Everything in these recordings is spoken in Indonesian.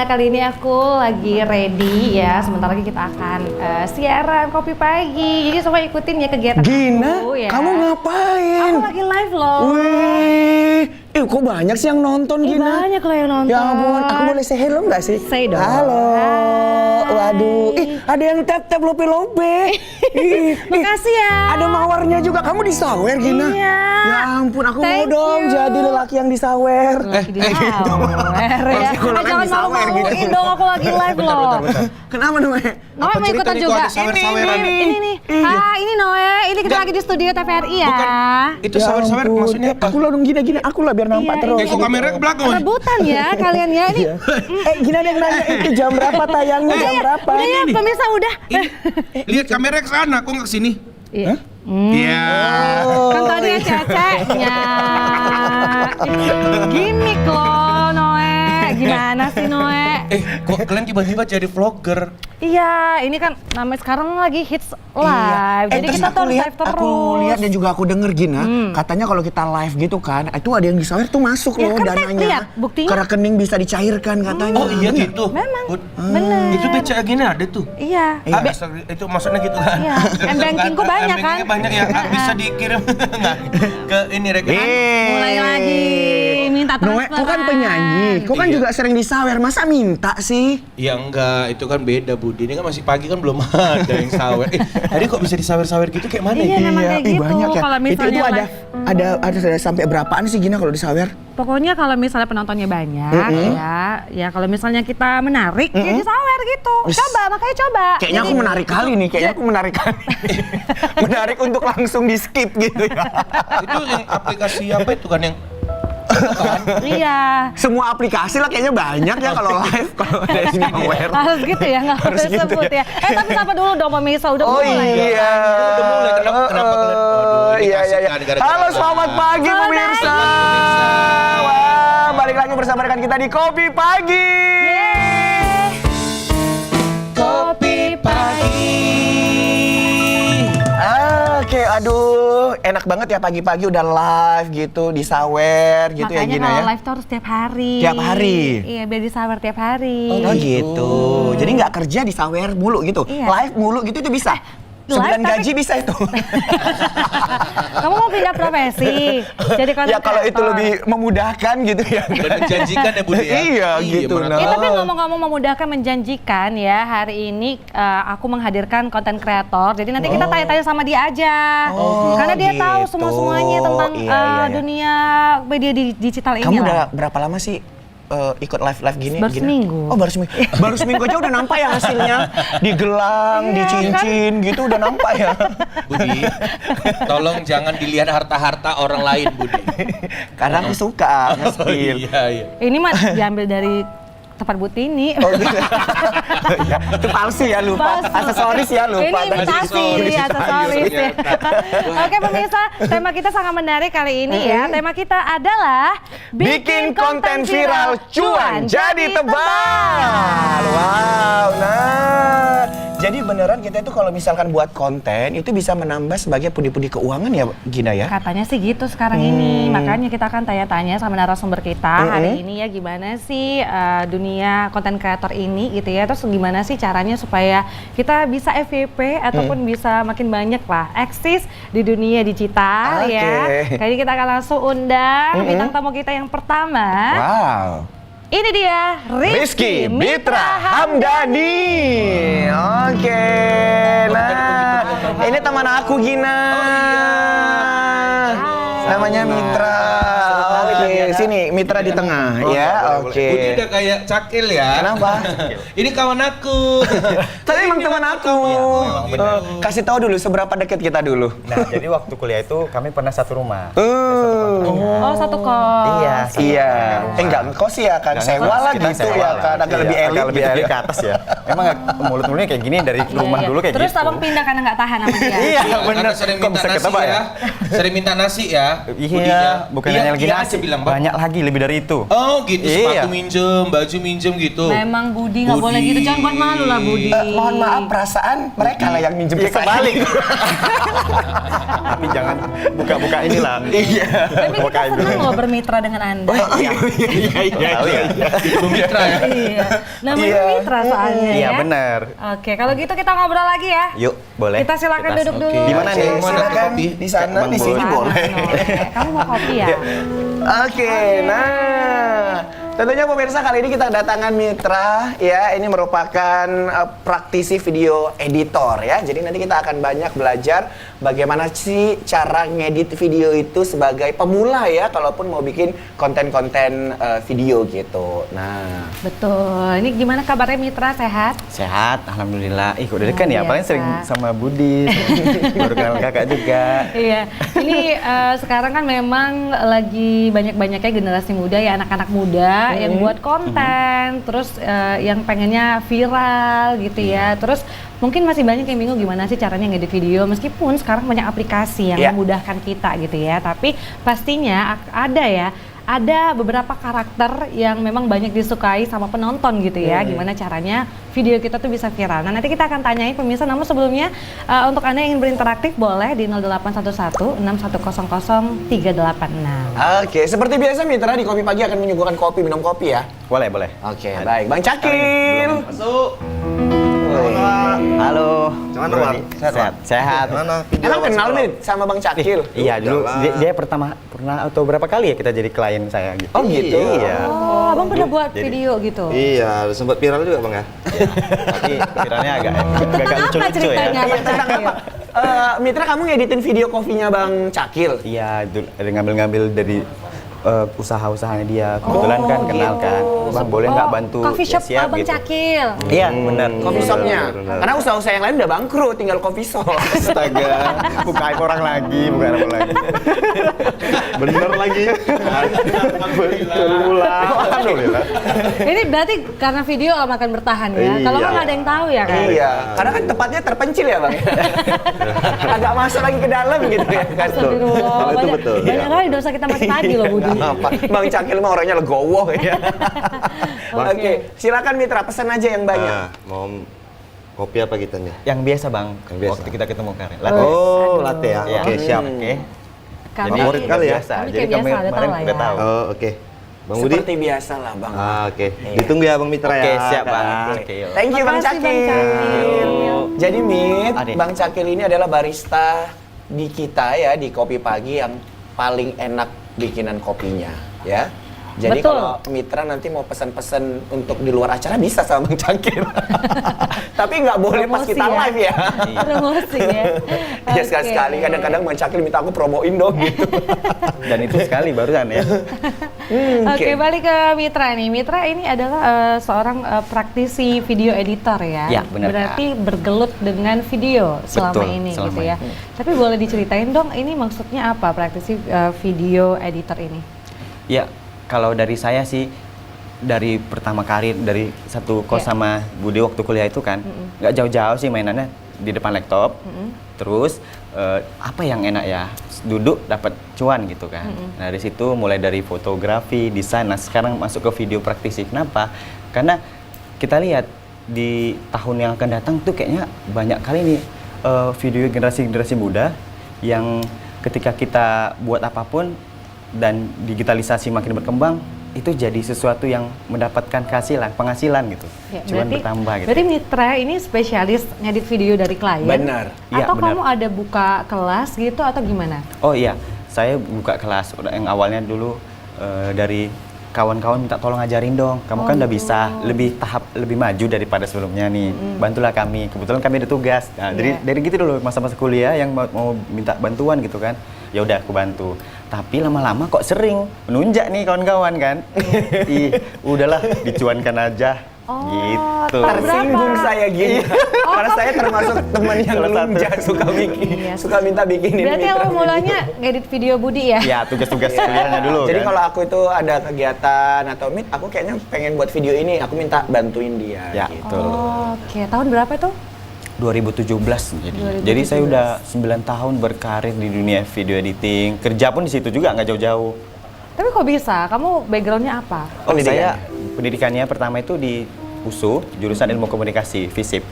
Gina, kali ini aku lagi ready ya. Sebentar lagi kita akan siaran Kopi Pagi. Jadi semua ikutin ya kegiatan Gina, aku ya. kamu ngapain? Aku lagi live loh. Wih, kok banyak sih yang nonton Gina? Banyak loh yang nonton. Ya ampun, aku boleh say hello nggak sih? Say dong. Halo. Hai. Waduh, ada yang tap-tap lope-lope. Makasih ya. Ada mawarnya juga. Kamu disawer Gina? Iya. Ya ampun, aku Thank mau dong you. jadi lelaki yang disawer. Gitu. Ya. Jangan malu-maluin dong, aku lagi live loh. Kenapa Noe? Noe mau ikutan juga? Ini nih. Ini Noe, ini kita lagi di studio TVRI ya. Itu sawer-sawer maksudnya apa? Aku lah dong Gina, aku lah biar nampak Iya, terus. Kok kameranya ke belakang? Rebutan ya kalian ya ini. Gina ada yang nanya itu jam berapa tayangnya, jam berapa? Udah ya, pemirsa udah. Lihat kameranya ke sana, kok nggak ke sini? Iya. Iya. Kan tadi ya ceceknya. Gimik loh Noe. Gimana sih Noe? Kok kalian tiba-tiba jadi vlogger? Iya, ini kan namanya sekarang lagi hits live. Jadi terus kita tuh harus live terus. Aku lihat dan juga aku denger Gina, katanya kalau kita live gitu kan, itu ada yang disawer tuh masuk Ya, loh kan, dananya. lihat, buktinya. Ke rekening bisa dicairkan katanya. Oh iya gitu? Memang, Oh, bener. Itu BCA gini ada tuh? Iya. Itu maksudnya gitu kan? Iya, M-bankingku banyak kan? M-bankingnya banyak ya, bisa dikirim nggak ke ini rekening? Mulai lagi minta Noe, transferan. kau kan penyanyi, kau kan Iya. juga sering disawer, masa minta sih? Ya enggak, itu kan beda Budi. Ini kan masih pagi kan belum ada yang sawer. Tadi kok bisa disawer-sawer gitu kayak mana Iya, ya? memang kayak gitu. banyak ya. Kalau Itu misalnya ada sampai berapaan sih Gina kalau disawer? Pokoknya kalau misalnya penontonnya banyak ya kalau misalnya kita menarik ya disawer gitu. Coba, makanya coba. Kayaknya aku menarik kali nih, menarik untuk langsung di skip gitu ya. Itu yang aplikasi apa itu kan yang Iya. Semua aplikasi lah kayaknya banyak ya kalau live, kalau ada yang disawer. Harus gitu ya, nggak Harus boleh gitu sebut ya. Tapi sapa dulu dong pemirsa, udah Oh mulai. iya. Udah mulai, kenapa kalian? Waduh, ini Iya. kasihkan gara-gara Halo, kita. selamat pagi pemirsa. Wah, balik lagi bersama dengan kita di Kopi Pagi. Kopi Pagi. Oke, aduh, enak banget ya pagi-pagi udah live gitu, disawer gitu. Makanya ya Gina kalau ya. live tuh harus tiap hari. Tiap hari? Iya, biar disawer tiap hari. Oh gitu. Jadi nggak kerja disawer mulu gitu. Iya. Live mulu gitu itu bisa. Live, Sebulan tapi- gaji bisa itu. Kamu mau pindah profesi? Jadi Ya kalau itu lebih memudahkan gitu ya. Dan menjanjikan ya Budi ya? Iya, gitu, mana nah. tahu. Tapi ngomong-ngomong memudahkan, menjanjikan ya, hari ini aku menghadirkan konten kreator. Jadi nanti kita tanya-tanya sama dia aja. Karena dia tahu gitu. semua-semuanya tentang Iya. dunia media digital ini Kamu lah. udah berapa lama sih ikut live gini? Baru Gina? seminggu. Oh baru seminggu. Baru seminggu aja udah nampak ya hasilnya. Di gelang, di cincin gitu udah nampak ya. Budi, tolong jangan dilihat harta-harta orang lain Budi. Karena aku suka Oh, nge-spill. iya. Ini mah diambil dari tempat Butini. Oh gitu. Ya, itu palsu ya, lupa. Palsu. Aksesoris ya, lupa. Ini imitasi, aksesoris ya. Oke pemirsa, tema kita sangat menarik kali ini ya. Tema kita adalah Bikin konten viral cuan jadi tebal. Wow, nah. Jadi beneran kita itu kalau misalkan buat konten itu bisa menambah sebagai pundi-pundi keuangan ya Gina ya? Katanya sih gitu sekarang ini, makanya kita akan tanya-tanya sama narasumber kita hari ini ya, gimana sih dunia konten kreator ini gitu ya, terus gimana sih caranya supaya kita bisa FYP ataupun bisa makin banyak lah eksis di dunia digital ya. Kali ini kita akan langsung undang bintang tamu kita yang pertama. Wow. Ini dia Rizky Mitra Hamdani. Oke. Nah, ini teman aku Gina. Namanya Mitra. Oke, sini Mitra di tengah ya. Oke. Budi udah kayak cakil ya. Kenapa? Ini kawan aku. Tapi emang teman aku. Kasih tahu dulu seberapa dekat kita dulu. Nah, jadi waktu kuliah itu kami pernah satu rumah. Oh, satu kos. Iya. Iya. Enggak ngekos ya kan. Sewa lah Kita gitu sewa ya lah. kan. Agak Iya, lebih elit agak lebih gitu elit ya. ke atas ya. Emang mulut-mulutnya kayak gini dari rumah Iya, dulu kayak terus gitu. abang pindah karena nggak tahan sama dia. Iya, Karena bener. sering Kok minta bisa nasi ketebak ya. Sering minta nasi ya. Iya, Budinya. bukan hanya lagi Iya nasi. bilang, Bang? Banyak lagi, lebih dari itu. Oh gitu, Iya. sepatu minjem, baju minjem gitu. Memang Budi nggak Budi. boleh gitu, jangan buat malu lah Budi. Mohon maaf, perasaan mereka lah yang minjem Iya, ke saya. kebalik. Tapi jangan buka-buka inilah. Iya. Tapi kita senang loh bermitra dengan Anda. Iya. Tahu ya? Itu mitra ya. Iya. Namanya Iya. mitra soalnya Iya, ya. benar. Oke, kalau gitu kita ngobrol lagi ya. Yuk, boleh. Kita silakan duduk dulu. Oke. Di mana nih? Oke, silakan. Kopi? Di sana, Bang di sini Bud. boleh. Kamu mau kopi ya? Oke, nah tentunya pemirsa kali ini kita kedatangan mitra ya. Ini merupakan praktisi video editor ya. Jadi nanti kita akan banyak belajar bagaimana sih cara ngedit video itu sebagai pemula ya. Kalaupun mau bikin konten-konten video gitu. Nah, Betul. Ini gimana kabarnya mitra, sehat? Sehat, alhamdulillah. Udah dekat Luar ya, paling biasa. sering sama Budi, baru kenal kakak juga. Iya, ini sekarang kan memang lagi banyak-banyaknya generasi muda ya, anak-anak muda yang buat konten, terus yang pengennya viral gitu ya, terus mungkin masih banyak yang bingung gimana sih caranya ngedit video, meskipun sekarang banyak aplikasi yang Iya. memudahkan kita gitu ya, tapi pastinya ada beberapa karakter yang memang banyak disukai sama penonton gitu ya, gimana caranya video kita tuh bisa viral. Nah nanti kita akan tanyain pemirsa, namun sebelumnya untuk Anda yang ingin berinteraktif boleh di 0811 6100 386. oke. Seperti biasa mitra di Kopi Pagi akan menyuguhkan kopi, minum kopi ya. Boleh, boleh. Oke, baik. Bang Cakil. Halo. Gimana, Bro, Bang? nih. Sehat, Sehat. Sehat. Gimana? Video Emang apa kenal sekolah? nih sama Bang Cakil? Iya, dulu Iyalah. dia pernah atau berapa kali ya kita jadi klien saya gitu. Oh gitu. Iya. Oh, abang pernah buat Jadi- video gitu? Iya, sempat viral juga Bang ya. Tapi kiranya agak Tentang apa lucu-lucu ya. ceritanya Iya, Bang tentang Cakil? apa? Mitra, kamu ngeditin video kopinya Bang Cakil? Iya, ada ngambil-ngambil dari usaha-usahanya dia. Kebetulan kan kenal kan. Bang, boleh nggak bantu? Coffee shop Ya, siap, Abang gitu. Cakil. Iya, benar. Coffee shopnya? benar. Karena usaha-usaha yang lain udah bangkrut, tinggal coffee shop. Astaga, buka aib orang lagi, bukan orang lagi. Bener lagi. Alhamdulillah. Ini berarti karena video Om akan bertahan ya? Kalau Iya. kan nggak ada yang tahu ya kan? Iya, karena kan tempatnya terpencil ya Bang. Agak masuk lagi ke dalam gitu ya kan. Astagfirullah, Itu banyak, betul. banyak kali dosa kita masih tadi loh Budi. Apa? Bang Cakil mah orangnya legowo ya. Oke, silakan Mitra, pesan aja yang banyak. Nah, mau kopi apa kita nih? Yang biasa bang, Yang biasa. waktu kita ketemu kemarin. Oh, latte ya. Iya. Oke, siap. Oke. Kami, Favorit kali ya? Biasa. Kami Jadi kayak biasa, kami udah kemarin tahu lah udah ya. tahu. Oh, oke. Bang Budi? Seperti biasa lah Bang. Oke. Ditunggu ya Bang Mitra ya. Oke, siap Bang. Oke. Oke, yuk. Thank you Bang Makasih, Bang Cakil. Cakil. Jadi Mit, Ade. Bang Cakil ini adalah barista di kita ya, di Kopi Pagi yang paling enak bikinan kopinya ya. Jadi Betul. kalau Mitra nanti mau pesan-pesan untuk di luar acara bisa sama Bang Cakil. Tapi nggak boleh pas Promosi kita ya. live ya. Promosi ya. Ya sekali-sekali Oke. kadang-kadang Bang Cakil minta aku promoin dong gitu. Dan itu sekali barusan ya. Oke, balik ke Mitra nih. Mitra ini adalah seorang praktisi video editor ya. Ya, benar, Berarti bergelut dengan video selama Betul, ini selama gitu ya. ini. Tapi boleh diceritain dong, ini maksudnya apa praktisi video editor ini? Ya, kalau dari saya sih dari pertama karir dari satu kos Ya. sama Budi waktu kuliah itu kan nggak jauh-jauh sih mainannya di depan laptop. Terus apa yang enak ya duduk dapat cuan gitu kan. Nah dari situ mulai dari fotografi, desain. Nah sekarang masuk ke video praktisi. Kenapa? Karena kita lihat di tahun yang akan datang tuh kayaknya banyak kali nih video generasi muda yang ketika kita buat apapun dan digitalisasi makin berkembang itu jadi sesuatu yang mendapatkan penghasilan gitu. Ya, Cuman bertambah gitu. Berarti Mitra ini spesialis ngedit video dari klien? Benar. Iya, Atau benar. kamu ada buka kelas gitu atau gimana? Oh iya, saya buka kelas yang awalnya dulu dari kawan-kawan minta tolong ajarin dong. Kamu kan udah bisa lebih maju daripada sebelumnya nih. Bantulah kami. Kebetulan kami ada tugas. Nah, dari gitu dulu masa-masa kuliah yang mau minta bantuan gitu kan. Ya udah aku bantu. Tapi lama-lama kok sering menunjak nih kawan-kawan kan. Ih, udahlah dicuankan aja. Oh, Gitu. tahun Tersinggung berapa? saya gini. Karena saya termasuk teman yang Salah satu. lunja suka bikin, Iya. suka minta bikinin Berarti Mitra. awal mulanya ngedit video Budi ya? Ya, tugas-tugas kuliahnya dulu Jadi kan. kalau aku itu ada kegiatan atau Mit, aku kayaknya pengen buat video ini, aku minta bantuin dia. Ya, gitu. betul. Oh, oke, tahun berapa itu? 2017 jadi. 2017. Jadi saya udah 9 tahun berkarir di dunia video editing. Kerja pun di situ juga nggak jauh-jauh. Tapi kok bisa? Kamu backgroundnya apa? Oh, saya pendidikannya pertama itu di USU, jurusan Ilmu Komunikasi, FISIP.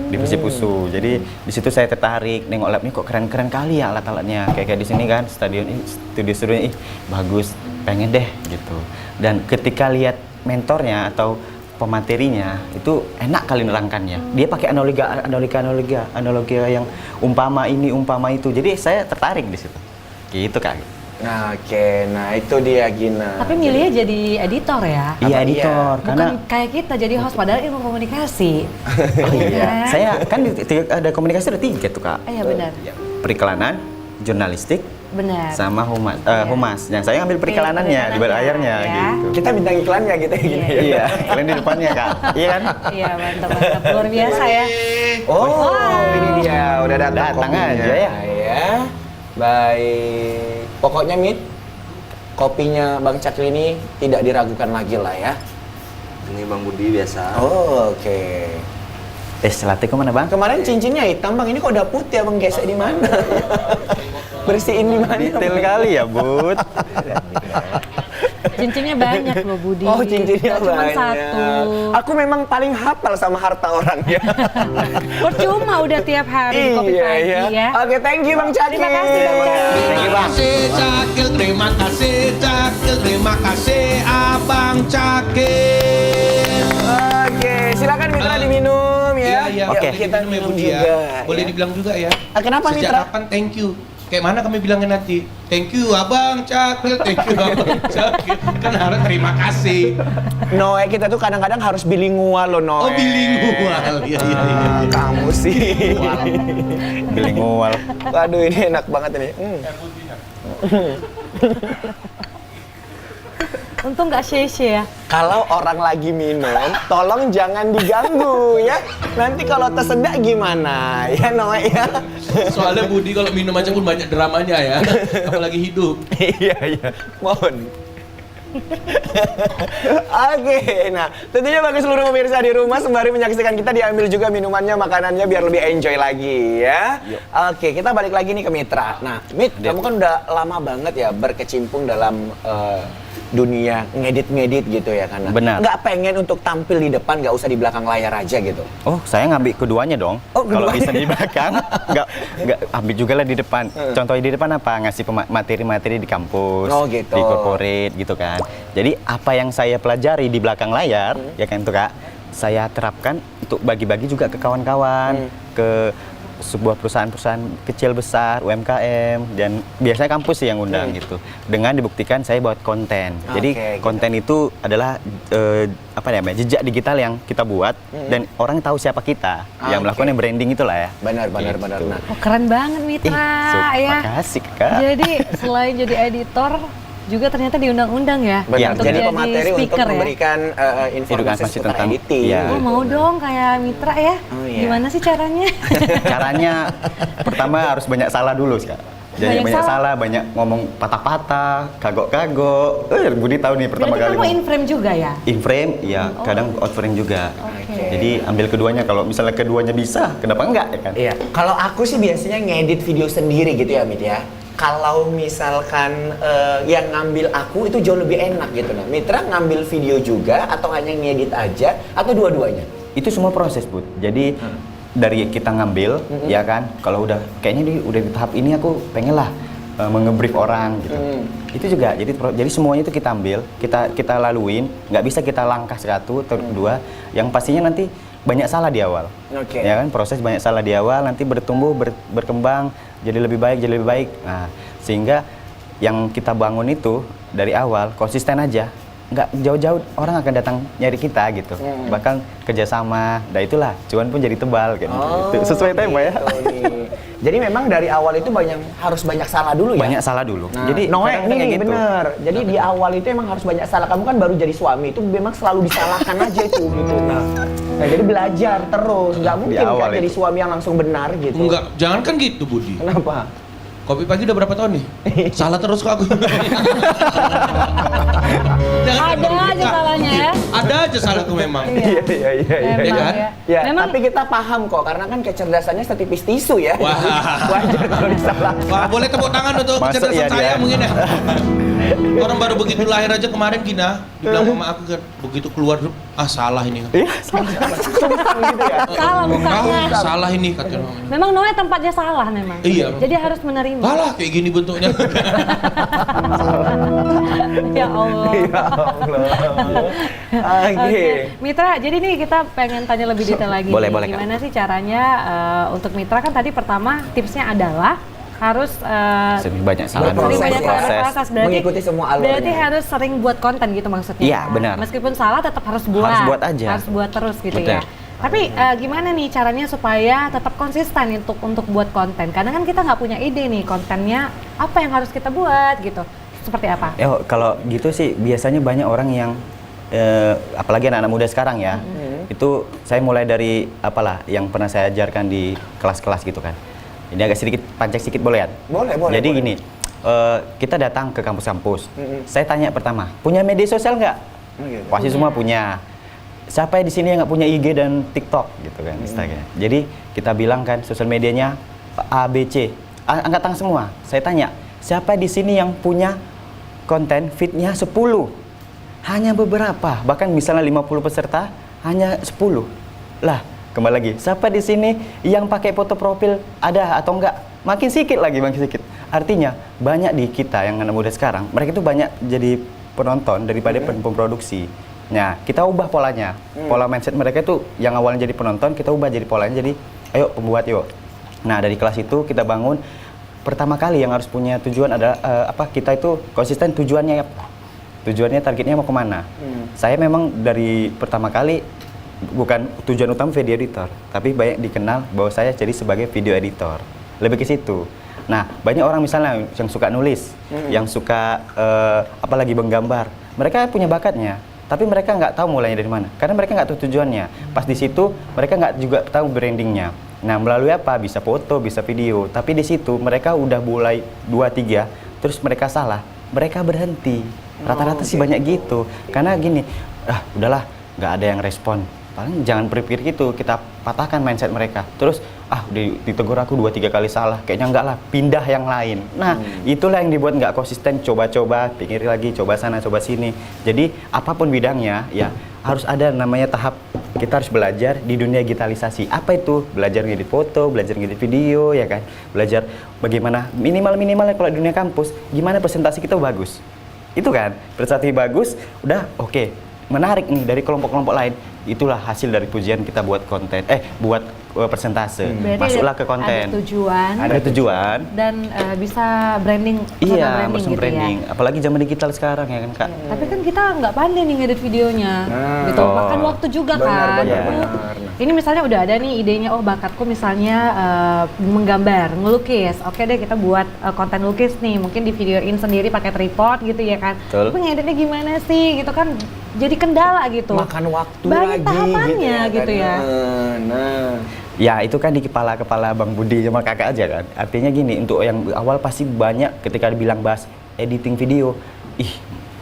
Di FISIP USU. Jadi di situ saya tertarik, nengok lab ini kok keren-keren kali ya alat-alatnya. Kayak di sini kan, studio-studionya bagus, pengen deh gitu. Dan ketika lihat mentornya atau pematerinya itu enak kali nerangkannya. Dia pakai analogi yang umpama ini, umpama itu. Jadi saya tertarik di situ. Gitu Kak. Nah, oke, nah itu dia Gina. Tapi milihnya jadi editor ya? Iya, editor. Bukan Karena kayak kita jadi host, padahal ilmu komunikasi. oh, iya. Kan? Saya kan ada komunikasi ada 3 tuh Kak. Iya benar. Periklanan, jurnalistik, Benar. sama humas. Yang saya ambil periklanan-nya di balik layarnya ya. gitu. Kita bintang iklannya gitu ya Gina. Iya. Iya, kalian di depannya Kak. Iya kan? Iya mantap, luar biasa ya. Oh, ini dia udah datang Datang kopinya. aja ya. Ya. Baik. Pokoknya Mit, kopinya Bang Cakil ini tidak diragukan lagi lah ya. Ini Bang Budi biasa. Oh, oke. Latte kemana Bang? Kemarin cincinnya hitam Bang, ini kok udah putih Abang gesek di mana? Bersihin di mana? Detail kali ya Bud. Cincinnya banyak loh Budi. Oh, cincinnya Nggak cuma banyak. satu. Aku memang paling hafal sama harta orang ya. Percuma udah tiap hari kopi pagi ya. Oke, thank you Bang Cakil. Terima kasih, Bang Cakil. Thank you Bang. Cakil, terima kasih Cakil, terima kasih Abang Cakil. Oke, silakan Mitra diminum ya. Iya, Yuk, oke. kita Minum ya, minum Budi juga. ya. Boleh ya. dibilang juga ya. Kenapa Sejak Mitra? kapan thank you? Kayak mana kami bilangin nanti? Thank you Abang Cakil, thank you Abang Cakil. Kan harus terima kasih. Noe kita tuh kadang-kadang harus bilingual loh Noe. Oh, bilingual. Iya, iya, iya. Kamu sih. Bilingual. Waduh, ini enak banget ini. Untung nggak share ya. Kalau orang lagi minum, tolong jangan diganggu ya. Nanti kalau tersedak gimana ya Noe ya. Soalnya Budi kalau minum aja pun banyak dramanya ya. Apalagi hidup. Iya, iya. Mohon. Oke, nah tentunya bagi seluruh pemirsa di rumah sembari menyaksikan kita diambil juga minumannya, makanannya biar lebih enjoy lagi ya. Oke, kita balik lagi nih ke Mitra. Nah, Mit, kamu kan udah lama banget ya berkecimpung dalam dunia ngedit gitu ya karena Benar. nggak pengen untuk tampil di depan, nggak usah di belakang layar aja gitu. Oh, saya ngambil keduanya dong. Oh, Kalau keduanya. bisa di belakang, nggak ambil juga lah di depan. Contohnya di depan apa? Ngasih materi-materi di kampus, Oh, gitu. di corporate gitu kan. Jadi apa yang saya pelajari di belakang layar, ya kan tuh Kak, saya terapkan untuk bagi-bagi juga ke kawan-kawan, ke sebuah perusahaan-perusahaan kecil besar, UMKM, dan biasanya kampus sih yang undang gitu. Dengan dibuktikan saya buat konten. Jadi Oke, konten itu adalah apa namanya, jejak digital yang kita buat dan orang tahu siapa kita yang Oke. melakukan yang branding itulah ya. Benar. Gitu. Nah, Oh, keren banget Mitra ya. Makasih Kak. Jadi selain jadi editor juga ternyata diundang-undang ya. benar. Untuk Jadi pemateri untuk speaker ya. memberikan informasi Edukasi seputar tentang- editing. iya. Oh mau dong kayak Mitra ya. Oh, iya. Gimana sih caranya? Caranya pertama harus banyak salah dulu Kak. Jadi Banyak banyak salah? salah, banyak ngomong patah-patah, kagok-kagok. Budi tahu nih pertama Berarti kali kamu ngomong. in frame juga ya? In frame, ya kadang out frame juga. Oke. Jadi ambil keduanya, kalau misalnya keduanya bisa, kenapa enggak ya kan? Iya, kalau aku sih biasanya ngedit video sendiri gitu ya, Mit ya. Kalau misalkan yang ngambil aku itu jauh lebih enak gitu nah. Mitra ngambil video juga atau hanya ngedit aja atau dua-duanya? Itu semua proses, Bud. Jadi dari kita ngambil, ya kan, kalau udah kayaknya udah di tahap ini aku pengen lah mengebrief orang gitu. Itu juga, jadi semuanya itu kita ambil, kita laluin, nggak bisa kita langkah satu atau kedua, yang pastinya nanti banyak salah di awal. Oke. Ya kan, proses banyak salah di awal, nanti bertumbuh, berkembang, jadi lebih baik. Nah, sehingga yang kita bangun itu dari awal konsisten aja. Nggak jauh-jauh orang akan datang nyari kita gitu. Bahkan kerjasama, nah itulah cuan pun jadi tebal kan. Gitu. Sesuai tema ya. Nih. Jadi memang dari awal itu harus banyak salah dulu ya? Banyak salah dulu. Nah, Jadi Noe kadang nih kayak gitu. bener. Jadi di awal itu emang harus banyak salah. Kamu kan baru jadi suami itu memang selalu disalahkan aja itu gitu. Nah, jadi belajar terus. Nggak mungkin kan awal jadi itu. suami yang langsung benar gitu. Enggak, jangan kan gitu Budi. Kenapa? Kopi Pagi udah berapa tahun nih? Salah terus kok aku. Ada aja salahnya ya. Ada aja salahku memang. Iya. Iya kan? Ya, Memang tapi kita paham kok karena kan kecerdasannya setipis tisu ya. Wah. Wajar kalau disalah. Wah, boleh tepuk tangan untuk Masuk kecerdasan ya saya dia. mungkin ya. Orang baru begitu lahir aja kemarin Gina, dibilang mama aku kan begitu keluar salah ini. Iya, sungsang gitu ya. salah mukanya. Salah ini katanya mamanya. Memang Noe tempatnya salah memang. Iya. Jadi harus menerima. Alah kayak gini bentuknya. Ya Allah. Ya Allah. Oke. Mitra, jadi nih kita pengen tanya lebih detail lagi. Boleh, nih. boleh, Kak. Gimana sih caranya untuk Mitra kan tadi pertama tipsnya adalah harus Sering banyak salah dulu. sering banyak Proses. proses. Berarti Mengikuti semua alurnya. Berarti harus sering buat konten gitu maksudnya. Iya, benar. Meskipun salah tetap harus buat. Harus buat aja. Harus buat terus gitu Betul. ya. Tapi gimana nih caranya supaya tetap konsisten untuk buat konten? Karena kan kita nggak punya ide nih kontennya apa yang harus kita buat gitu. Seperti apa? Ya, kalau gitu sih biasanya banyak orang yang apalagi anak-anak muda sekarang ya. Itu saya mulai dari apalah yang pernah saya ajarkan di kelas-kelas gitu kan. Ini agak sedikit pancing sedikit boleh ya? Boleh. Jadi boleh. gini, kita datang ke kampus-kampus. Saya tanya pertama, punya media sosial nggak? Gitu. Pasti semua punya. Siapa di sini yang nggak punya IG dan TikTok gitu kan, Instagram. Jadi kita bilang kan sosial medianya A, B, C. Angkat tangan semua. Saya tanya, siapa di sini yang punya konten feed-nya 10? Hanya beberapa. Bahkan misalnya 50 peserta, hanya 10. Lah, kembali lagi. Siapa di sini yang pakai foto profil ada atau enggak? Makin sedikit lagi, makin sedikit. Artinya banyak di kita yang anak muda sekarang, mereka itu banyak jadi penonton daripada pemproduksi. Nah, kita ubah polanya. Pola mindset mereka itu yang awalnya jadi penonton, kita ubah jadi polanya jadi ayo pembuat yuk. Nah, dari kelas itu kita bangun pertama kali yang harus punya tujuan adalah kita itu konsisten tujuannya apa? Tujuannya targetnya mau kemana? Saya memang dari pertama kali bukan tujuan utama video editor, tapi banyak dikenal bahwa saya jadi sebagai video editor. Lebih ke situ. Nah, banyak orang misalnya yang suka nulis, yang suka apalagi menggambar. Mereka punya bakatnya, tapi mereka nggak tahu mulainya dari mana. Karena mereka nggak tahu tujuannya. Pas di situ mereka nggak juga tahu brandingnya. Nah, melalui apa? Bisa foto, bisa video. Tapi di situ mereka udah mulai 2-3, terus mereka salah. Mereka berhenti. Rata-rata sih banyak gitu. Karena gini, udahlah, nggak ada yang respon. Paling jangan berpikir gitu, kita patahkan mindset mereka. Terus, ditegur aku 2-3 kali salah, kayaknya enggak lah, pindah yang lain. Nah, itulah yang dibuat nggak konsisten, coba-coba, pikir lagi, coba sana, coba sini. Jadi, apapun bidangnya, ya harus ada namanya tahap, kita harus belajar di dunia digitalisasi. Apa itu? Belajar ngedit foto, belajar ngedit video, ya kan? Belajar bagaimana, minimal-minimalnya kalau di dunia kampus, gimana presentasi kita bagus. Itu kan, presentasi bagus, udah oke. Menarik nih dari kelompok-kelompok lain. Itulah hasil dari pujian kita buat konten, buat persentase. Berarti Masuklah ke konten. Ada tujuan. Ada tujuan. Dan bisa branding. Iya, personal personal gitu branding. ya. Apalagi zaman digital sekarang ya kan, Kak. Tapi kan kita nggak pandai nih ngedit videonya, gitu. Oh. Makan waktu juga kan. benar. Ini misalnya udah ada nih idenya, bakatku misalnya menggambar, ngelukis. Oke deh kita buat konten lukis nih, mungkin di videoin sendiri pakai tripod gitu ya kan. Betul. Tapi ngeditnya gimana sih, gitu kan? Jadi kendala gitu. Makan waktu Banyak lagi tahapannya gitu ya. Nah. Ya itu kan di kepala-kepala Bang Budi sama kakak aja kan. Artinya gini, untuk yang awal pasti banyak ketika dibilang bahas editing video.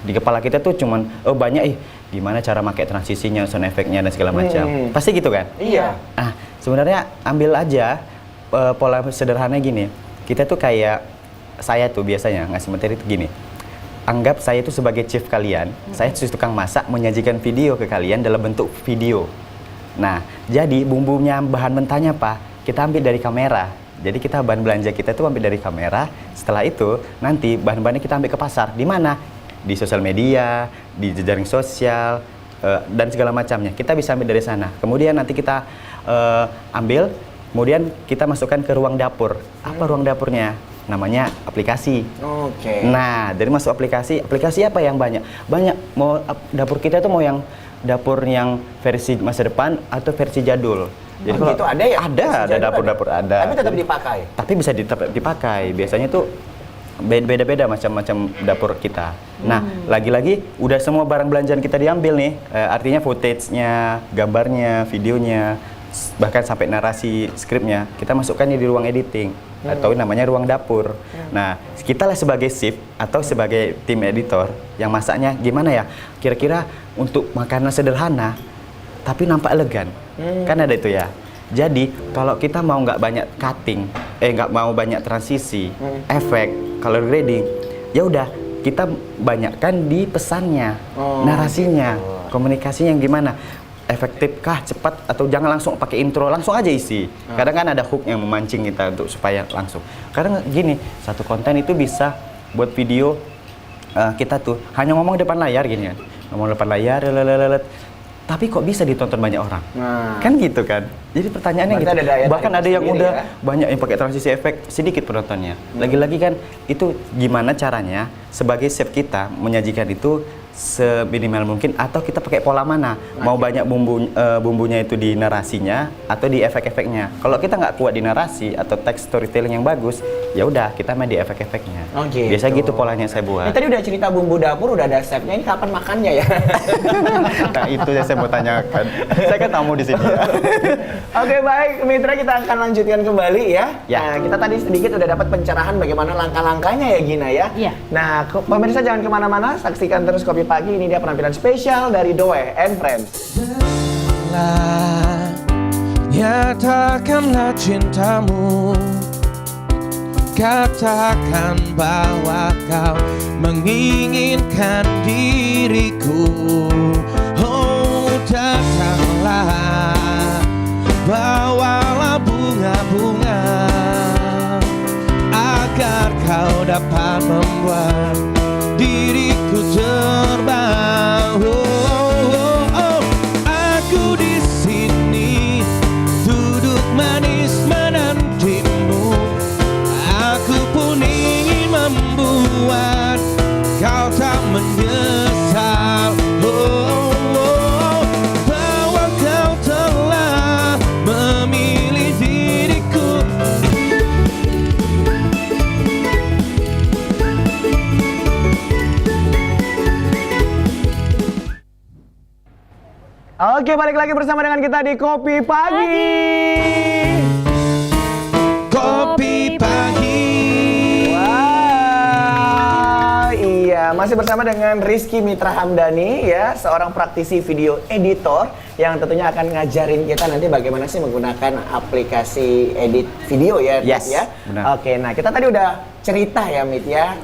Di kepala kita tuh cuman, banyak gimana cara pakai transisinya, sound effect-nya dan segala macam. Pasti gitu kan? Iya. Sebenarnya ambil aja pola sederhana gini. Kita tuh kayak, saya tuh biasanya ngasih materi tuh gini. Anggap saya itu sebagai chef kalian, saya tukang masak menyajikan video ke kalian dalam bentuk video. Nah, jadi bumbunya, bahan mentahnya apa? Kita ambil dari kamera. Jadi kita bahan belanja kita itu ambil dari kamera. Setelah itu nanti bahan-bahannya kita ambil ke pasar. Di mana? Di sosial media, di jejaring sosial, dan segala macamnya. Kita bisa ambil dari sana. Kemudian nanti kita ambil, kemudian kita masukkan ke ruang dapur. Apa ruang dapurnya? Namanya aplikasi. Oke. Nah, dari masuk aplikasi apa yang banyak? Banyak. Mau dapur kita tuh mau yang dapur yang versi masa depan atau versi jadul. Jadi kalau itu ada ya? Ada, Versi ada jadul dapur-dapur ada. Tapi tetap dipakai. Tapi bisa dipakai. Biasanya tuh beda-beda macam-macam dapur kita. Nah, lagi-lagi udah semua barang belanjaan kita diambil nih. Artinya footage-nya, gambarnya, videonya, bahkan sampai narasi skripnya kita masukkannya di ruang editing atau namanya ruang dapur. Nah, kita lah sebagai shift atau sebagai tim editor yang masaknya gimana ya? Kira-kira untuk makanan sederhana tapi nampak elegan. Kan ada itu ya. Jadi kalau kita mau nggak banyak cutting, nggak mau banyak transisi, efek, color grading, ya udah kita banyakkan di pesannya, narasinya, komunikasinya yang gimana. Efektifkah, cepat, atau jangan langsung pakai intro, langsung aja isi. Kadang kan ada hook yang memancing kita untuk supaya langsung. Kadang gini, satu konten itu bisa buat video kita tuh hanya ngomong depan layar gini kan, ngomong depan layar, tapi kok bisa ditonton banyak orang? Kan gitu kan. Jadi pertanyaannya gitu. Bahkan ada yang udah banyak yang pakai transisi efek, sedikit penontonnya. Lagi-lagi kan itu gimana caranya sebagai chef kita menyajikan itu seminimal mungkin, atau kita pakai pola mana, mau banyak bumbunya itu di narasinya atau di efek-efeknya. Kalau kita nggak kuat di narasi atau teks storytelling yang bagus, ya udah kita main di efek-efeknya. Gitu. Biasa gitu polanya saya buat. Ini tadi udah cerita bumbu dapur, udah ada chefnya, ini kapan makannya ya? Nah itu yang saya mau tanyakan. Saya kan tamu di sini. Oke, baik Mitra, kita akan lanjutkan kembali ya. Ya. Nah, kita tadi sedikit udah dapat pencerahan bagaimana langkah-langkahnya ya Gina ya. Iya. Nah, pemirsa jangan kemana-mana, saksikan terus Kopi Pagi. Ini dia penampilan spesial dari Doe and Friends. Nyatakanlah cintamu, katakan bahwa kau menginginkan diriku. Oh, datanglah, bawalah bunga-bunga agar kau dapat membuat diriku terbang. Aku di sini duduk manis menantimu. Aku pun ingin membuat kau tak menyesal. Bahwa kau telah memilih diriku. Oke, balik lagi bersama dengan kita di Kopi Pagi. Kopi Pagi. Wah, iya, masih bersama dengan Rizky Mitra Hamdani ya, seorang praktisi video editor yang tentunya akan ngajarin kita nanti bagaimana sih menggunakan aplikasi edit video ya, Yes, Mit, ya. benar. Oke, nah kita tadi udah cerita ya, Mit ya,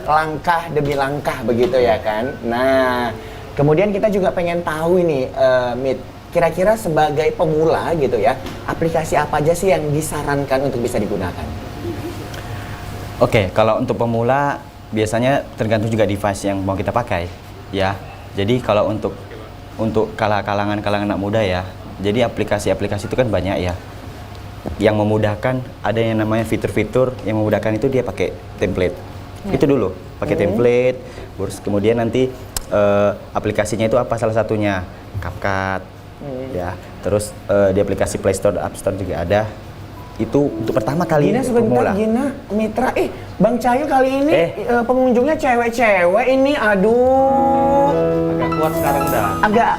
langkah demi langkah begitu ya kan. Nah, kemudian kita juga pengen tahu ini, Mit, kira-kira sebagai pemula gitu ya, aplikasi apa aja sih yang disarankan untuk bisa digunakan? Oke, kalau untuk pemula biasanya tergantung juga device yang mau kita pakai, ya. Jadi kalau untuk kalangan anak muda ya, jadi aplikasi-aplikasi itu kan banyak ya. Yang memudahkan, ada yang namanya fitur-fitur yang memudahkan itu dia pakai template. Itu dulu, pakai template, terus kemudian nanti aplikasinya itu apa salah satunya? CapCut, ya. Terus di aplikasi Play Store, App Store juga ada. Itu untuk pertama kali Gina sebentar, pemula. Gina, Mitra, Bang Cahyo kali ini pengunjungnya cewek-cewek ini, aduh. Agak kuat sekarang dah.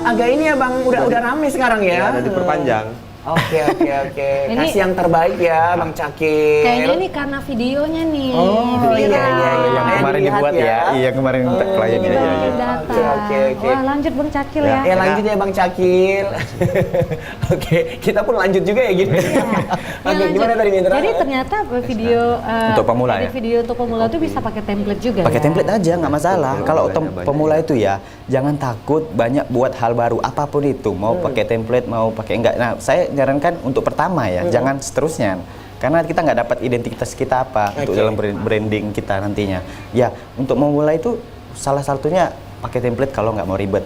Agak ini ya Bang, udah rame sekarang ya. Iya, ada diperpanjang. Oke. Ini- Kasih yang terbaik ya Bang Cakil. Kayaknya ini karena videonya nih. Oh, iya. Yang Makanya kemarin dilihat dibuat ya. Iya, kemarin klien ya. Oke. Wah, lanjut Bang Cakil ya. Ya lanjut ya Bang Cakil. Oke, kita pun lanjut juga ya gini. Ya, Oke, lanjut. gimana tadi Mitra? Jadi ternyata video Untuk pemula edit ya? video untuk pemula tuh bisa pakai template juga. Pakai ya? template aja, nggak masalah. Kalau banyak. pemula itu ya, jangan takut banyak buat hal baru apapun itu. Mau pakai template, mau pakai enggak. Nah, saya nyarankan untuk pertama ya, jangan seterusnya. Karena kita nggak dapat identitas kita apa untuk dalam branding kita nantinya. Ya, untuk memulai itu salah satunya pakai template kalau nggak mau ribet.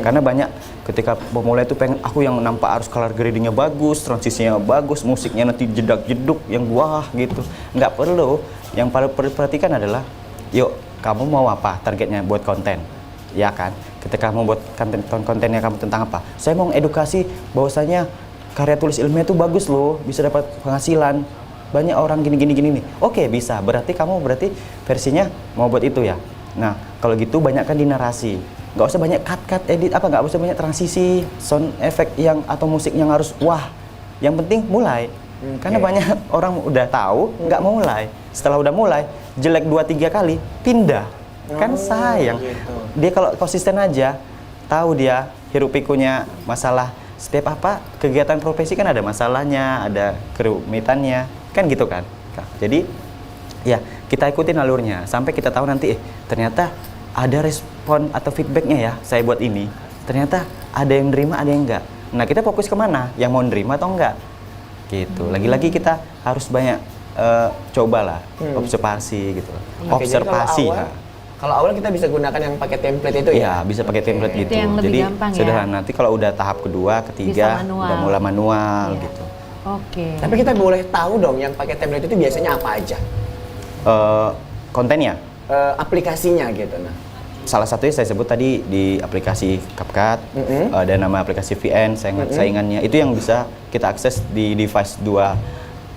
Karena banyak ketika pemula itu pengen aku yang nampak harus color gradingnya bagus, transisinya bagus, musiknya nanti jedak-jeduk yang wah gitu. Nggak perlu. Yang paling perlu perhatikan adalah, yuk kamu mau apa targetnya buat konten, ya kan? Ketika mau buat kontennya kamu tentang apa? Saya mau edukasi bahwasanya karya tulis ilmiah itu bagus loh, bisa dapat penghasilan. Banyak orang gini nih. Oke, bisa. Berarti kamu versinya mau buat itu ya. Nah, kalau gitu banyakkan di narasi. Nggak usah banyak cut edit nggak usah banyak transisi, sound effect yang atau musik yang harus wah Yang penting mulai. Karena banyak orang udah tahu nggak mulai. Setelah udah mulai jelek 2-3 kali pindah. Kan sayang. Gitu. Dia kalau konsisten aja, tahu dia hiruk pikunya masalah setiap apa kegiatan profesi kan ada masalahnya, ada kerumitannya, kan gitu kan. Jadi ya kita ikutin alurnya sampai kita tahu nanti ternyata ada respon atau feedbacknya ya saya buat ini. Ternyata ada yang nerima, ada yang enggak. Nah kita fokus kemana? Yang mau nerima atau enggak? Gitu. Lagi-lagi kita harus banyak cobalah observasi gitu. Oke, jadi Observasi. kalau awal kita bisa gunakan yang pakai template itu ya? Iya, bisa pakai template Itu gitu. yang lebih Jadi gampang ya? sederhana. Nanti kalau udah tahap kedua, ketiga, Bisa manual. udah mulai manual Iya. gitu. Oke. Tapi kita boleh tahu dong yang pakai template itu biasanya apa aja? Kontennya, Aplikasinya gitu nah. salah satunya saya sebut tadi di aplikasi CapCut, ada nama aplikasi VN, saingannya. Itu yang bisa kita akses di device dua,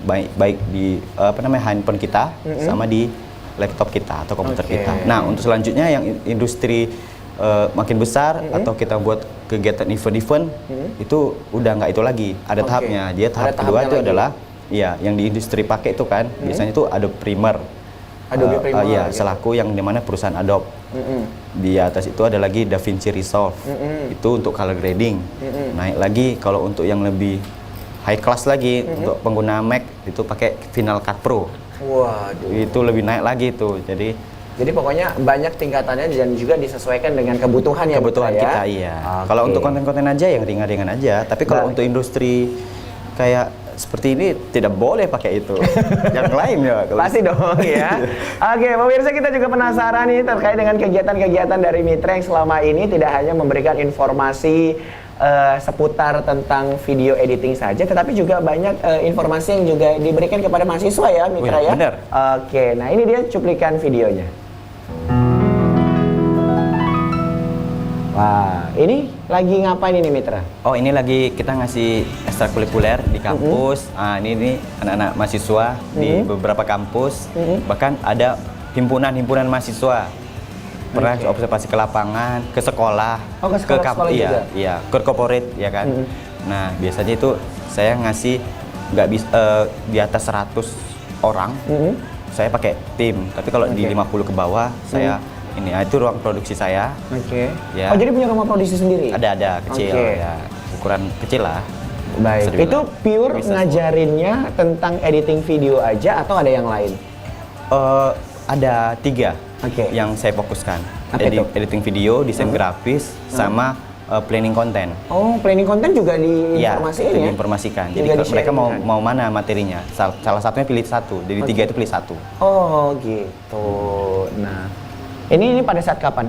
baik di handphone kita sama di laptop kita atau komputer kita. Nah, untuk selanjutnya yang industri makin besar atau kita buat kegiatan event-event itu udah nggak itu lagi, ada tahapnya. Dia tahap kedua itu adalah ya yang di industri pakai itu kan biasanya itu Adobe Premiere. Adobe Premiere. Iya, Gitu. selaku yang dimana perusahaan Adobe. Di atas itu ada lagi DaVinci Resolve. Itu untuk color grading. Naik lagi kalau untuk yang lebih high class lagi untuk pengguna Mac itu pakai Final Cut Pro. Waduh. Itu lebih naik lagi itu. Jadi pokoknya banyak tingkatannya dan juga disesuaikan dengan kebutuhan ya. Kebutuhan Mitra, kita iya. Kalau untuk konten-konten aja yang ringan-ringan aja. Tapi kalau untuk industri kayak seperti ini tidak boleh pakai itu. Yang lain ya. Pasti dong ya. Oke, pemirsa kita juga penasaran nih terkait dengan kegiatan-kegiatan dari Mitra yang selama ini tidak hanya memberikan informasi seputar tentang video editing saja, tetapi juga banyak informasi yang juga diberikan kepada mahasiswa ya Mitra ya. Benar. Oke, nah ini dia cuplikan videonya. Wah, ini lagi ngapain ini Mitra? Oh, ini lagi kita ngasih ekstrakurikuler di kampus. Ini anak-anak mahasiswa di beberapa kampus. Bahkan ada himpunan-himpunan mahasiswa. Pernah observasi ke lapangan, ke sekolah, Oh, ke sekolah juga? Iya, ke corporate ya kan. Nah, biasanya itu saya ngasih nggak bisa di atas 100 orang. Saya pakai tim. Tapi kalau di 50 ke bawah saya ini itu ruang produksi saya. Oke. Ya. Oh, jadi punya rumah produksi sendiri? Ada kecil Oke. ya, ukuran kecil lah. Baik. Bisa dibilang. Itu pure Bisa ngajarinnya tentang editing video aja atau ada yang lain? Ada 3 Oke. yang saya fokuskan. Apa itu? Editing video, desain grafis, sama planning konten. Oh, planning konten juga diinformasiin ya? Diinformasikan. Jadi Juga kalau mereka di-sharing kan? mau mana materinya. Salah satunya pilih satu. Dari 3 itu pilih satu. Oh, gitu. Nah, ini pada saat kapan?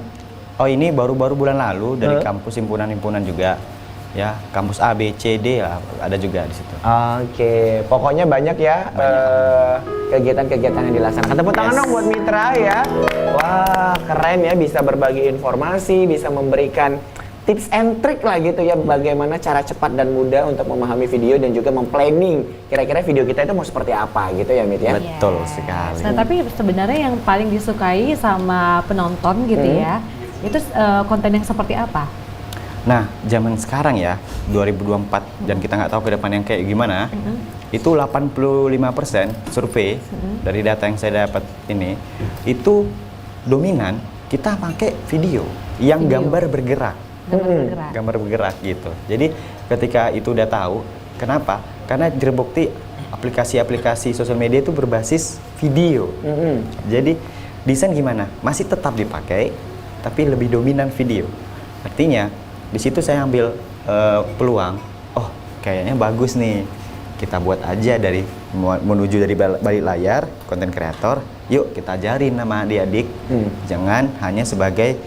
Oh, ini baru-baru bulan lalu dari kampus himpunan-himpunan juga. Ya, kampus A, B, C, D ya, ada juga di situ. Oke, pokoknya banyak ya kegiatan-kegiatan yang dilaksanakan. Tepuk tangan dong buat Mitra ya. Wah, keren ya bisa berbagi informasi, bisa memberikan tips and trick lah gitu ya bagaimana cara cepat dan mudah untuk memahami video dan juga memplanning kira-kira video kita itu mau seperti apa gitu ya Mit ya. Betul sekali. Nah, tapi sebenarnya yang paling disukai sama penonton gitu ya, itu konten yang seperti apa? Nah, zaman sekarang ya, 2024 dan kita nggak tahu ke depan yang kayak gimana, itu 85% survei dari data yang saya dapat ini, itu dominan kita pakai video yang gambar bergerak. Gambar bergerak gitu. Jadi ketika itu udah tahu, kenapa? Karena terbukti aplikasi-aplikasi sosial media itu berbasis video. Jadi desain gimana? Masih tetap dipakai, tapi lebih dominan video. Artinya di situ saya ambil peluang. Oh, kayaknya bagus nih. Kita buat aja dari menuju dari balik layar, konten kreator. Yuk kita ajarin sama adik-adik. Jangan hanya sebagai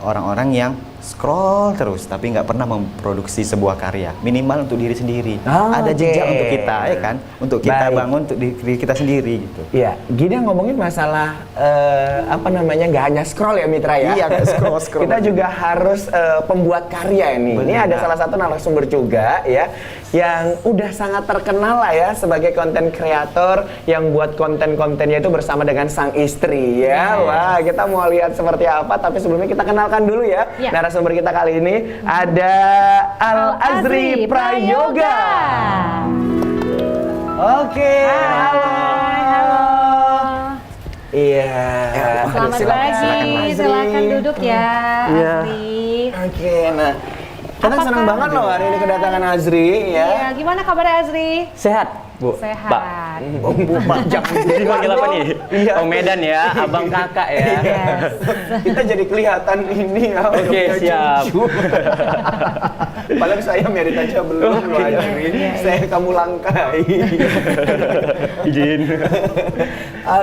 orang-orang yang scroll terus tapi nggak pernah memproduksi sebuah karya, minimal untuk diri sendiri. Ada jejak untuk kita ya kan, untuk kita bangun untuk diri kita sendiri gitu. Iya, gini ngomongin masalah nggak hanya scroll ya Mitra ya. Iya, scroll. Kita juga harus pembuat karya ini. Ini ada salah satu narasumber juga ya yang udah sangat terkenal lah ya sebagai konten kreator yang buat konten-kontennya itu bersama dengan sang istri ya. Wah, kita mau lihat seperti apa tapi sebelumnya kita kenalkan dulu ya narasumber kita kali ini ada Al Azri Prayoga. Oke, halo. Iya. Selamat pagi, silakan duduk ya, Azri. Oke, nah kita senang banget loh hari ini kedatangan Azri ya. Iya, gimana kabarnya Azri? Sehat, Bu. Sehat. Pak. Jangan Dipanggil apa nih? Iya. Oh, Medan ya, abang kakak ya. Yes. Kita jadi kelihatan ini ya. Oke, udah siap. cucu. Padahal saya merit aja belum loh Azri. Saya kamu langkai. Izin.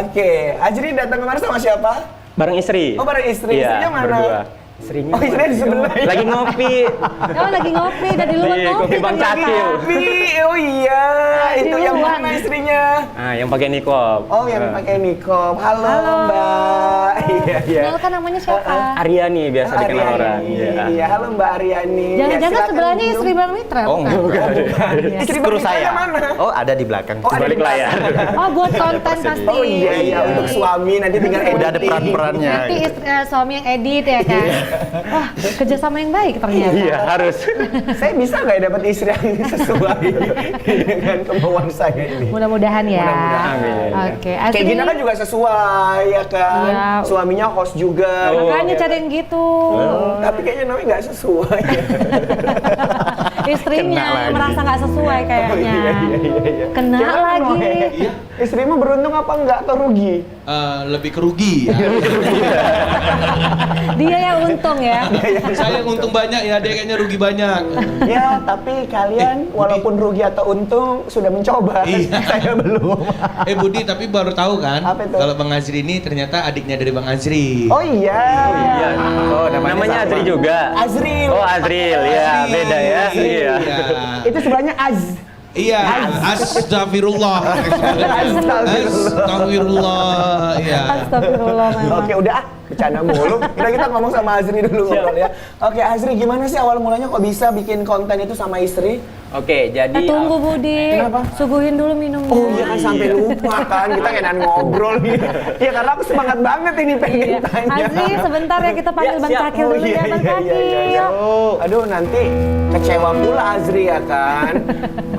Oke, Azri datang kemarin sama siapa? Bareng istri. Oh, bareng istri. Iya, Istrinya mana? berdua. Istrinya. Oh, istrinya di sebelah. Lagi ngopi. Oh, lagi ngopi, dari dulu Iya, ngopi. kopi Bang ternyata. Cakil. Tapi, oh iya, itu yang Duluan. mana istrinya? Ah, yang pakai niqab. Oh, yang pakai niqab. Halo, Halo. Mbak. Iya, iya. Kenalkan namanya siapa? Aryani biasa Oh, dikenal Aryani. orang. Iya. Iya, halo Mbak Aryani. Jangan-jangan Ya, silakan sebelahnya minum. istri Bang Mitra? Oh, bukan. Iya. Istri Kru Bang Mitra saya. mana? Oh, ada di belakang. Oh, ada Balik di layar. Oh, buat konten pasti. Oh iya, iya, untuk suami nanti tinggal editing. Udah ada peran-perannya. Nanti suami yang edit ya kan? Wah, kerjasama yang baik ternyata. Iya, harus. Saya bisa nggak ya dapat istri yang sesuai dengan kemauan saya ini? Mudah-mudahan ya. Mudah-mudahan. Amin. Oke, Kayak Azri. Gina kan juga sesuai ya kan? Iya. Suaminya host juga. Makanya Ya cari kan? yang gitu. Tapi kayaknya namanya nggak sesuai. Istrinya Kena lagi. merasa nggak sesuai kayaknya. Iya. Kena Gimana, lagi. Noe? Istrimu beruntung apa enggak atau rugi? Lebih kerugi ya. Dia yang untung ya. Saya yang untung banyak ya, dia kayaknya rugi banyak. Ya, tapi kalian walaupun rugi atau untung sudah mencoba. Iya. Saya belum. Budi, tapi baru tahu kan Apa itu? kalau Bang Azri ini ternyata adiknya dari Bang Azri. Oh iya. Iya. Oh, namanya sama. Azri juga. Azril. Oh, Azril. Iya, Azri. beda ya. Iya. Itu sebelahnya Az. Iya, astagfirullah. Astagfirullah. Iya. Astagfirullah memang. Oke, udah bercanda mulu. Kita ngomong sama Azri dulu ngobrol ya. Oke, Azri gimana sih awal mulanya kok bisa bikin konten itu sama istri? Oke, jadi Tunggu Budi. Kenapa? Suguhin dulu minumnya. Oh iya kan sampai lupa kan, kita enak ngobrol nih. Ya karena aku semangat banget ini pengen Iya. tanya. Azri, sebentar ya kita panggil Ya, Bang siap. Cakil dulu ya, Bang Cakil. Aduh nanti kecewa pula Azri ya kan.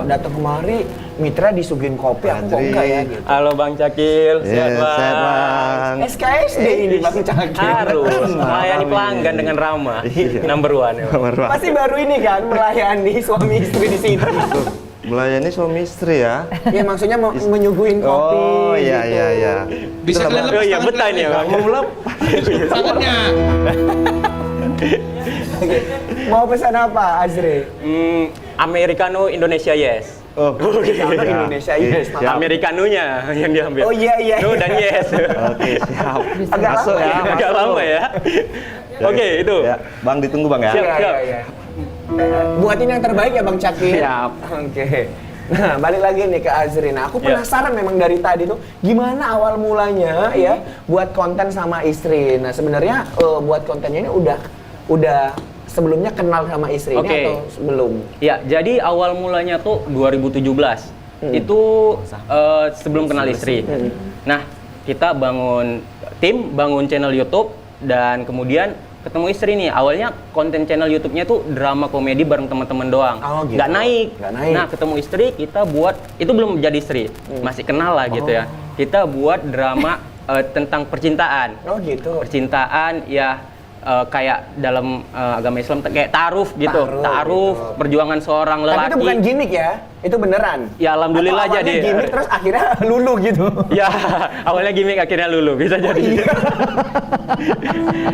Datang kemari, Mitra disuguhin kopi, aku kok enggak ya gitu. Halo Bang Cakil, sehat Bang. SKSD ini Bang Cakil. Harus melayani pelanggan dengan ramah. Number one. Ya. Pasti baru ini kan melayani suami istri di sini. Melayani suami istri ya. Ya maksudnya mau menyuguhin kopi. Oh iya gitu. iya iya. Bisa kalian lepas Oh iya, tangan betah kalian nih ya, ya? Bang. Mau belum? Tangannya. Mau pesan apa Azri? Americano Indonesia yes. Oh, Kalau Indonesia yes. Siap. Maaf. Americanonya yang diambil. Oh iya iya. No dan yes. Oke siap. Agak Masuk lama ya. Agak masuk. lama ya. Oke, itu. Ya, Bang ditunggu Bang ya. Siap. Iya, iya. Buatin yang terbaik ya Bang Cakil. Siap. Oke. Nah, balik lagi nih ke Azri. Nah, aku penasaran memang dari tadi tuh gimana awal mulanya ya buat konten sama istri. Nah, sebenarnya buat kontennya ini udah sebelumnya kenal sama istri ini Oke. atau sebelum? Ya, jadi awal mulanya tuh 2017. Itu sebelum kenal istri. Nah, kita bangun tim, bangun channel YouTube dan kemudian ketemu istri nih. Awalnya konten channel YouTube-nya tuh drama komedi bareng teman-teman doang. Oh, gitu. Nggak naik. Nggak naik. Nah, ketemu istri kita buat itu belum jadi istri. Masih kenal lah gitu ya. Kita buat drama tentang percintaan. Oh, gitu. Percintaan ya kayak dalam agama Islam kayak ta'aruf gitu. Ta'aruf, Ta'aruf, gitu. perjuangan seorang Tapi lelaki. itu bukan gimmick ya? Itu beneran? Ya alhamdulillah Atau awalnya jadi. gimmick terus akhirnya lulu gitu? Ya, awalnya gimmick akhirnya lulu, bisa jadi.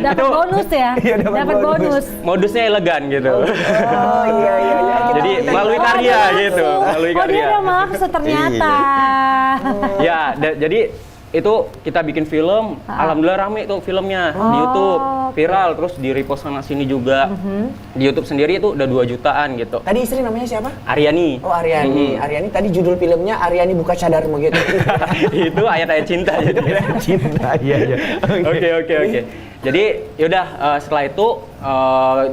Dapat bonus ya? Iya, dapat Dapat bonus. bonus. Modusnya elegan gitu. Oh iya iya iya. Jadi melalui karya dia gitu, langsung. melalui Oh dia karya. udah maksud ternyata. Ya, jadi itu kita bikin film, alhamdulillah rame tuh filmnya di YouTube, viral, terus di repost sana sini juga. Di YouTube sendiri itu udah 2 jutaan gitu. Tadi istri namanya siapa? Aryani. Oh Aryani. Aryani tadi judul filmnya Aryani buka cadarmu gitu. Itu ayat-ayat cinta jadi. Cinta. Iya iya. Oke. Jadi yaudah setelah itu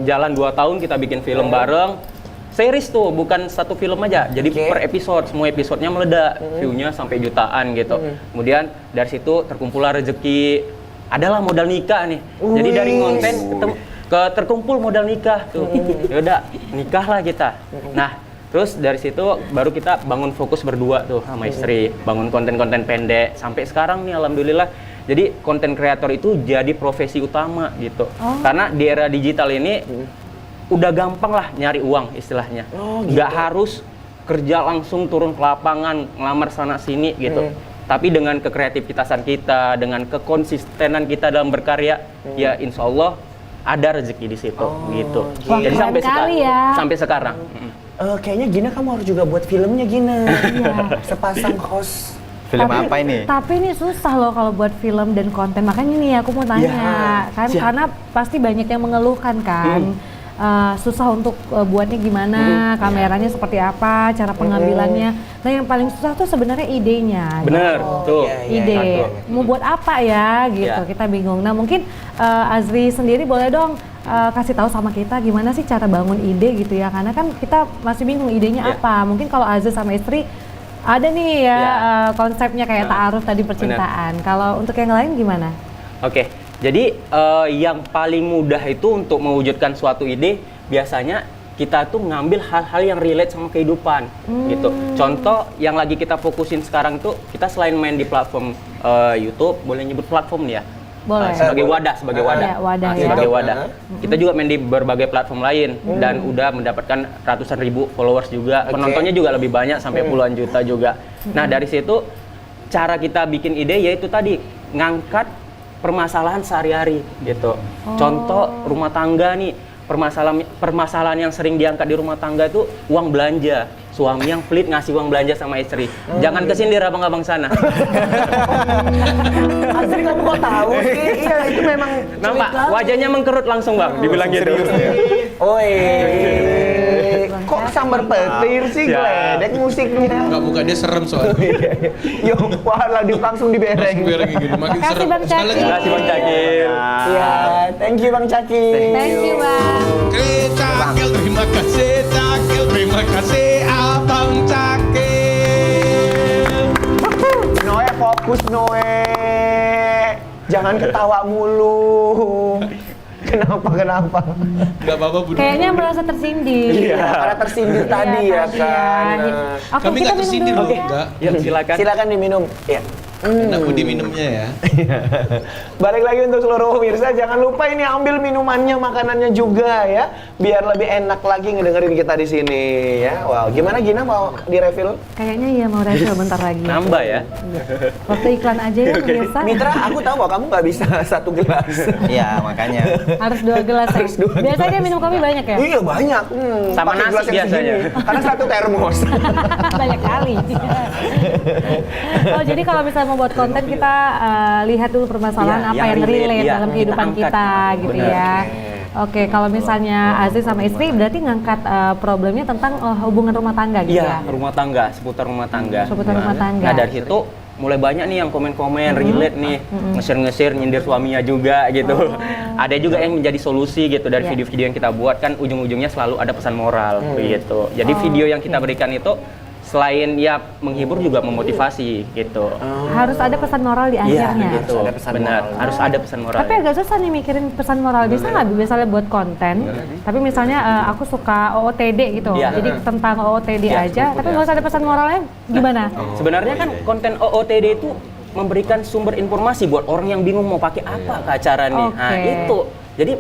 jalan 2 tahun kita bikin film bareng. Series tuh, bukan satu film aja. Jadi Oke. per episode, semua episodenya meledak. View-nya sampai jutaan gitu. Kemudian dari situ terkumpullah rezeki. Adalah modal nikah nih. Jadi dari konten ketemu terkumpul modal nikah tuh. Ya udah, nikahlah kita. Nah, terus dari situ baru kita bangun fokus berdua tuh sama istri, bangun konten-konten pendek sampai sekarang nih alhamdulillah. Jadi konten kreator itu jadi profesi utama gitu. Karena di era digital ini udah gampang lah nyari uang istilahnya. Nggak harus kerja langsung turun ke lapangan, ngelamar sana sini gitu. Tapi dengan kekreativitasan kita, dengan kekonsistenan kita dalam berkarya, ya insya Allah ada rezeki di situ gitu. Wah, Jadi keren kali ya. sampai sekarang. Kayaknya Gina kamu harus juga buat filmnya Gina. Sepasang host. Film apa ini? Tapi ini susah loh kalau buat film dan konten. Makanya nih aku mau tanya, kan karena pasti banyak yang mengeluhkan kan. Susah untuk buatnya gimana, kameranya seperti apa, cara pengambilannya. Nah yang paling susah tuh sebenarnya idenya. Bener, tuh. Ide, mau buat apa ya gitu, kita bingung. Nah mungkin Azri sendiri boleh dong kasih tahu sama kita gimana sih cara bangun ide gitu ya. Karena kan kita masih bingung idenya apa. Mungkin kalau Azri sama istri ada nih ya konsepnya kayak ta'aruf tadi percintaan. Kalau untuk yang lain gimana? Oke, jadi yang paling mudah itu untuk mewujudkan suatu ide biasanya kita tuh ngambil hal-hal yang relate sama kehidupan gitu. Contoh yang lagi kita fokusin sekarang tuh kita selain main di platform YouTube, boleh nyebut platform nih ya? Boleh. Sebagai wadah. Ya, wadah ya. Sebagai wadah. Kita juga main di berbagai platform lain dan udah mendapatkan ratusan ribu followers juga. Penontonnya juga lebih banyak sampai puluhan juta juga. Nah, dari situ cara kita bikin ide yaitu tadi ngangkat permasalahan sehari-hari gitu. Contoh rumah tangga nih, permasalahan yang sering diangkat di rumah tangga itu uang belanja. Suami yang pelit ngasih uang belanja sama istri. Jangan kesindir abang-abang sana. Azri kamu kok tahu sih? Iya itu memang. Nampak wajahnya mengkerut langsung bang, dibilang gitu. Oi, kok sambar petir sih geledek musiknya? Enggak, muka dia serem soalnya. Yo, wah langsung dibereng. Langsung biar kayak gini, makin Makasih, serem. Bang Sekali Caki. lagi. Terima kasih Bang Cakil. Iya, thank you Bang Caki. Thank you Bang. Cakil, terima kasih Cakil, terima kasih Abang Cakil. Noe fokus Noe. Jangan ketawa mulu. Kenapa? Enggak apa-apa Bu. Kayaknya merasa tersindir. Iya, karena tersindir tadi ya kan. Oke, Kami kita nggak minum tersindir dulu loh, ya. enggak. Ya silakan. Silakan diminum. Ya. Enak Bu diminumnya ya. Balik lagi untuk seluruh pemirsa, jangan lupa ini ambil minumannya, makanannya juga ya, biar lebih enak lagi ngedengerin kita di sini ya. Wow, gimana Gina mau di refill? Kayaknya iya mau refill bentar lagi. Nambah ya. Waktu iklan aja ya pemirsa. Mitra, aku tahu kok kamu nggak bisa satu gelas. Iya, makanya. Harus 2 gelas ya. Harus 2 Biasanya gelas. minum kopi banyak ya? Iya banyak. Sama pakai nasi gelas yang biasanya. segini. Karena satu termos. Banyak kali. Oh jadi kalau misalnya mau buat konten kita lihat dulu permasalahan Iya, apa yang yang relate, relate iya, dalam kita kehidupan angkat. kita gitu Benar. ya. Oke, kalau misalnya Azri sama istri berarti ngangkat problemnya tentang hubungan rumah tangga gitu Iya, ya? rumah tangga, seputar rumah tangga. Seputar rumah tangga. Nah, dari situ mulai banyak nih yang komen-komen, relate nih, nge-share, nyindir suaminya juga gitu. Ada juga yang menjadi solusi gitu dari Iya. video-video yang kita buat kan ujung-ujungnya selalu ada pesan moral gitu. Jadi video yang kita berikan itu selain ya menghibur juga memotivasi gitu. Harus ada pesan moral di Iya, akhirnya. gitu. Harus ada pesan Benar, moral. harus ada pesan moral. Tapi agak susah nih mikirin pesan moral. Bisa nggak misalnya buat konten, tapi misalnya aku suka OOTD gitu, Iya. jadi tentang OOTD Iya, aja, tapi nggak usah ada pesan moralnya, gimana? Sebenarnya kan konten OOTD itu memberikan sumber informasi buat orang yang bingung mau pakai apa ke acara nih. Nah, Oke. itu. Jadi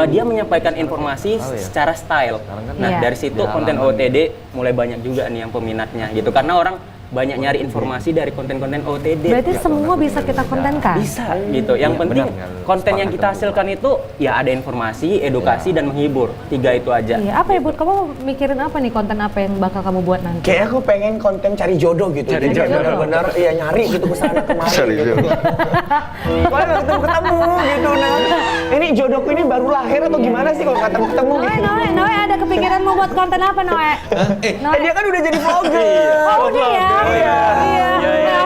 dia menyampaikan informasi secara style. Nah, Iya. dari situ konten OOTD mulai banyak juga nih yang peminatnya gitu. Karena orang banyak nyari informasi dari konten-konten OOTD. Berarti semua bisa kita kontenkan? Bisa gitu. Yang penting konten yang kita hasilkan itu ya ada informasi, edukasi dan menghibur. 3 itu aja. Iya, apa ya Bud? Kamu mikirin apa nih konten apa yang bakal kamu buat nanti? Kayak aku pengen konten cari jodoh gitu. Cari Jadi kayak jodoh. benar-benar iya nyari gitu kesana kemari gitu. Kok nggak ketemu gitu nah. Ini jodohku ini baru lahir atau gimana sih kalau ketemu Noe, gitu? Noe, ada kepikiran mau buat konten apa Noe? Dia kan udah jadi vlogger. Oh udah ya? Iya. Nah,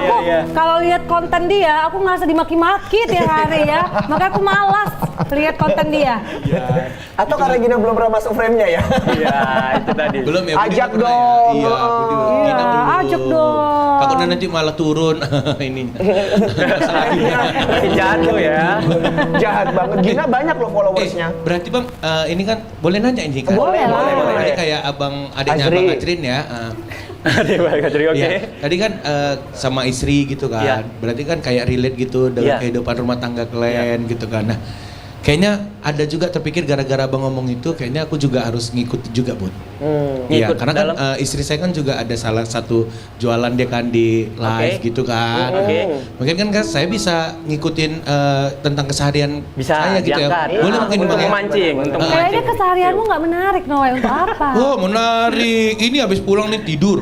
Kalau lihat konten dia, aku ngerasa dimaki-maki tiap hari ya. Makanya aku malas lihat konten dia. Atau karena Gina belum pernah masuk frame-nya ya? Iya, itu tadi. Belum ya. Budi Ajak udah pernah ya? dong. Iya, Budi belum. Iya, Gina belum. ajak dong. Takutnya nanti malah turun ininya. Masalahnya. Jatuh ya. Jahat banget. Gina banyak loh followersnya. Berarti Bang, ini kan boleh nanya ini kan? Boleh lah. Tadi kayak adiknya Azri. Abang Ajrin ya. Dia balik jadi oke. Iya. Tadi kan sama istri gitu kan. Iya. Berarti kan kayak relate gitu dengan Iya. kehidupan rumah tangga kalian gitu kan. Nah, kayaknya ada juga terpikir gara-gara Abang ngomong itu kayaknya aku juga harus ngikut juga, Bud. Iya, Ngikut karena kan dalam- istri saya kan juga ada salah satu jualan dia kan di live Oke. gitu kan. Oke. Mungkin kan saya bisa ngikutin tentang keseharian Bisa saya gitu diangkat. ya. Boleh mungkin untuk Bang ya? memancing, untuk Ah. Kayaknya memancing. keseharianmu nggak menarik, Noe. Untuk apa? Oh menarik, ini habis pulang nih tidur.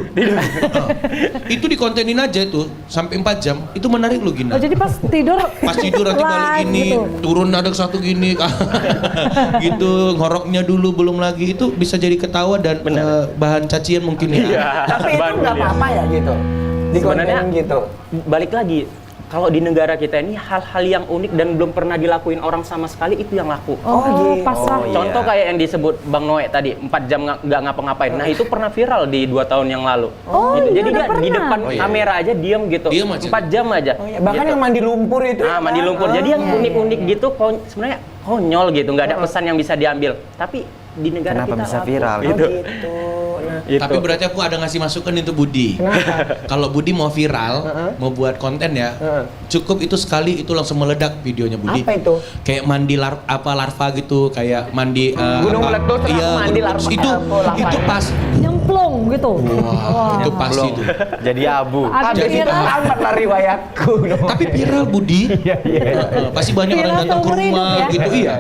Itu dikontenin aja itu sampai 4 jam, itu menarik loh Gina. Oh, jadi pas tidur Pas tidur nanti balik live gini, gitu. turun ada satu gini, gitu ngoroknya dulu belum lagi itu bisa jadi ketawa dan bahan cacian mungkin ya. Iya. Tapi itu Bandel nggak ya. apa-apa ya gitu. Di Sebenarnya konten gitu. balik lagi, kalau di negara kita ini hal-hal yang unik dan belum pernah dilakuin orang sama sekali itu yang laku. Oh, pas lah. Oh, iya. Contoh kayak yang disebut Bang Noe tadi, 4 jam nggak ngapa-ngapain. Nah itu pernah viral di 2 tahun yang lalu. Oh, Gitu. iya, Jadi udah dia di pernah. depan Oh, iya. kamera aja diam gitu. Diam aja. 4 jam aja. Oh, iya. Bahkan Gitu. yang mandi lumpur itu. Nah, mandi lumpur. Jadi yang unik-unik gitu sebenarnya konyol gitu, nggak ada pesan yang bisa diambil. Tapi di negara Kenapa kita bisa laku. viral? Gitu. Gitu. Nah, Gitu. Tapi berarti aku ada ngasih masukan untuk Budi. Kalau Budi mau viral, mau buat konten ya, cukup itu sekali itu langsung meledak videonya Budi. Apa itu? Kayak mandi larva gitu, kayak mandi Gunung meletus, terus iya, mandi gunung larva. meletus. Itu Larva itu ya? pas. Nyemplung gitu. Wah, itu pas Belum. itu. Jadi abu. Agak Habis itu viral. tamat lah riwayatku. Tapi viral Budi. Pasti banyak orang Viral datang ke seumur hidup rumah ya. gitu iya.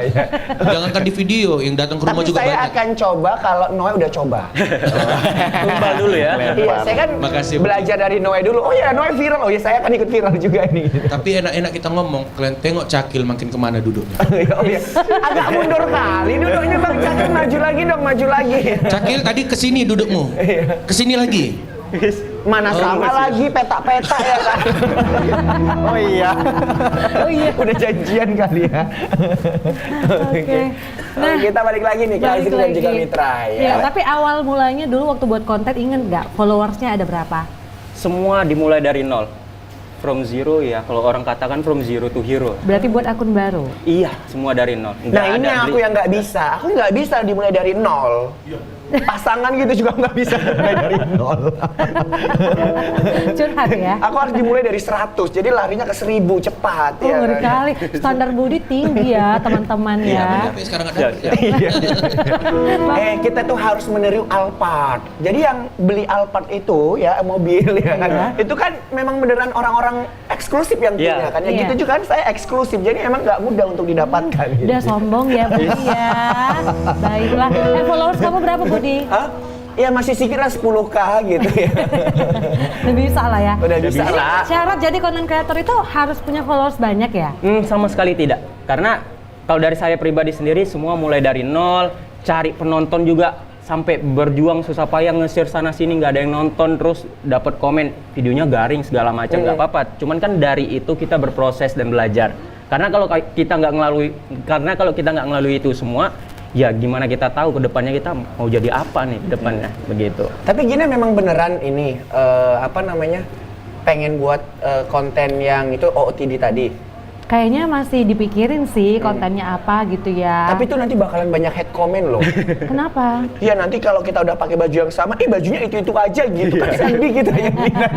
Jangankan di video, yang datang ke rumah Tapi juga saya banyak. akan coba kalau Noe udah coba. Tumbal dulu ya. Iya, saya kan Makasih, Bu. belajar dari Noe dulu. Oh ya, Noe viral. Oh ya, saya akan ikut viral juga ini. Tapi enak-enak kita ngomong, kalian tengok Cakil makin kemana duduknya. Oh iya. Agak mundur kali duduknya Bang Cakil, maju lagi dong, maju lagi. Cakil tadi kesini dudukmu, kesini lagi. Mana sama lagi petak-petak ya kan. Oh iya. Oh iya. Udah janjian kali ya. Oke. Nah, kita balik lagi nih ke Balik Azri dan juga lagi. Mitra Ya, ya. tapi awal mulanya dulu waktu buat konten inget nggak followersnya ada berapa? Semua dimulai dari nol. From zero ya, kalau orang katakan from zero to hero. Berarti buat akun baru. Iya, semua dari nol. Nggak Nah ini ada yang aku beli- yang nggak bisa. Aku nggak bisa dimulai dari nol. Pasangan gitu juga nggak bisa dimulai dari nol. Curhat ya. Aku harus dimulai dari 100. Jadi larinya ke 1000 cepat Oh, ya. ngeri kan? kali. Standar Budi tinggi ya, teman-teman Iya, ya. benar, tapi sekarang ada. Iya. Kita tuh harus meniru Alphard. Jadi yang beli Alphard itu ya mobil ya kan. Iya. Itu kan memang beneran orang-orang eksklusif yang punya Iya. kan. Ya Iya. gitu juga kan saya eksklusif. Jadi emang nggak mudah untuk didapatkan. gitu. Udah sombong ya Budi ya. Baiklah. Followers kamu berapa Budi? Hah? Ya masih sedikit lah 10k gitu ya. Udah bisa lah ya. Udah bisa Jadi, lah. syarat jadi content creator itu harus punya followers banyak ya? Sama sekali tidak. Karena kalau dari saya pribadi sendiri semua mulai dari nol, cari penonton juga sampai berjuang susah payah nge-share sana sini nggak ada yang nonton terus dapat komen videonya garing segala macam nggak apa-apa. Cuman kan dari itu kita berproses dan belajar. Karena kalau kita nggak ngelalui itu semua, ya gimana kita tahu ke depannya kita mau jadi apa nih ke depannya begitu. Tapi Gina memang beneran ini pengen buat konten yang itu OOTD tadi. Kayaknya masih dipikirin sih kontennya apa gitu ya. Tapi itu nanti bakalan banyak head comment loh. Kenapa? Ya nanti kalau kita udah pakai baju yang sama, bajunya itu aja gitu kan sedih gitu ya Gina.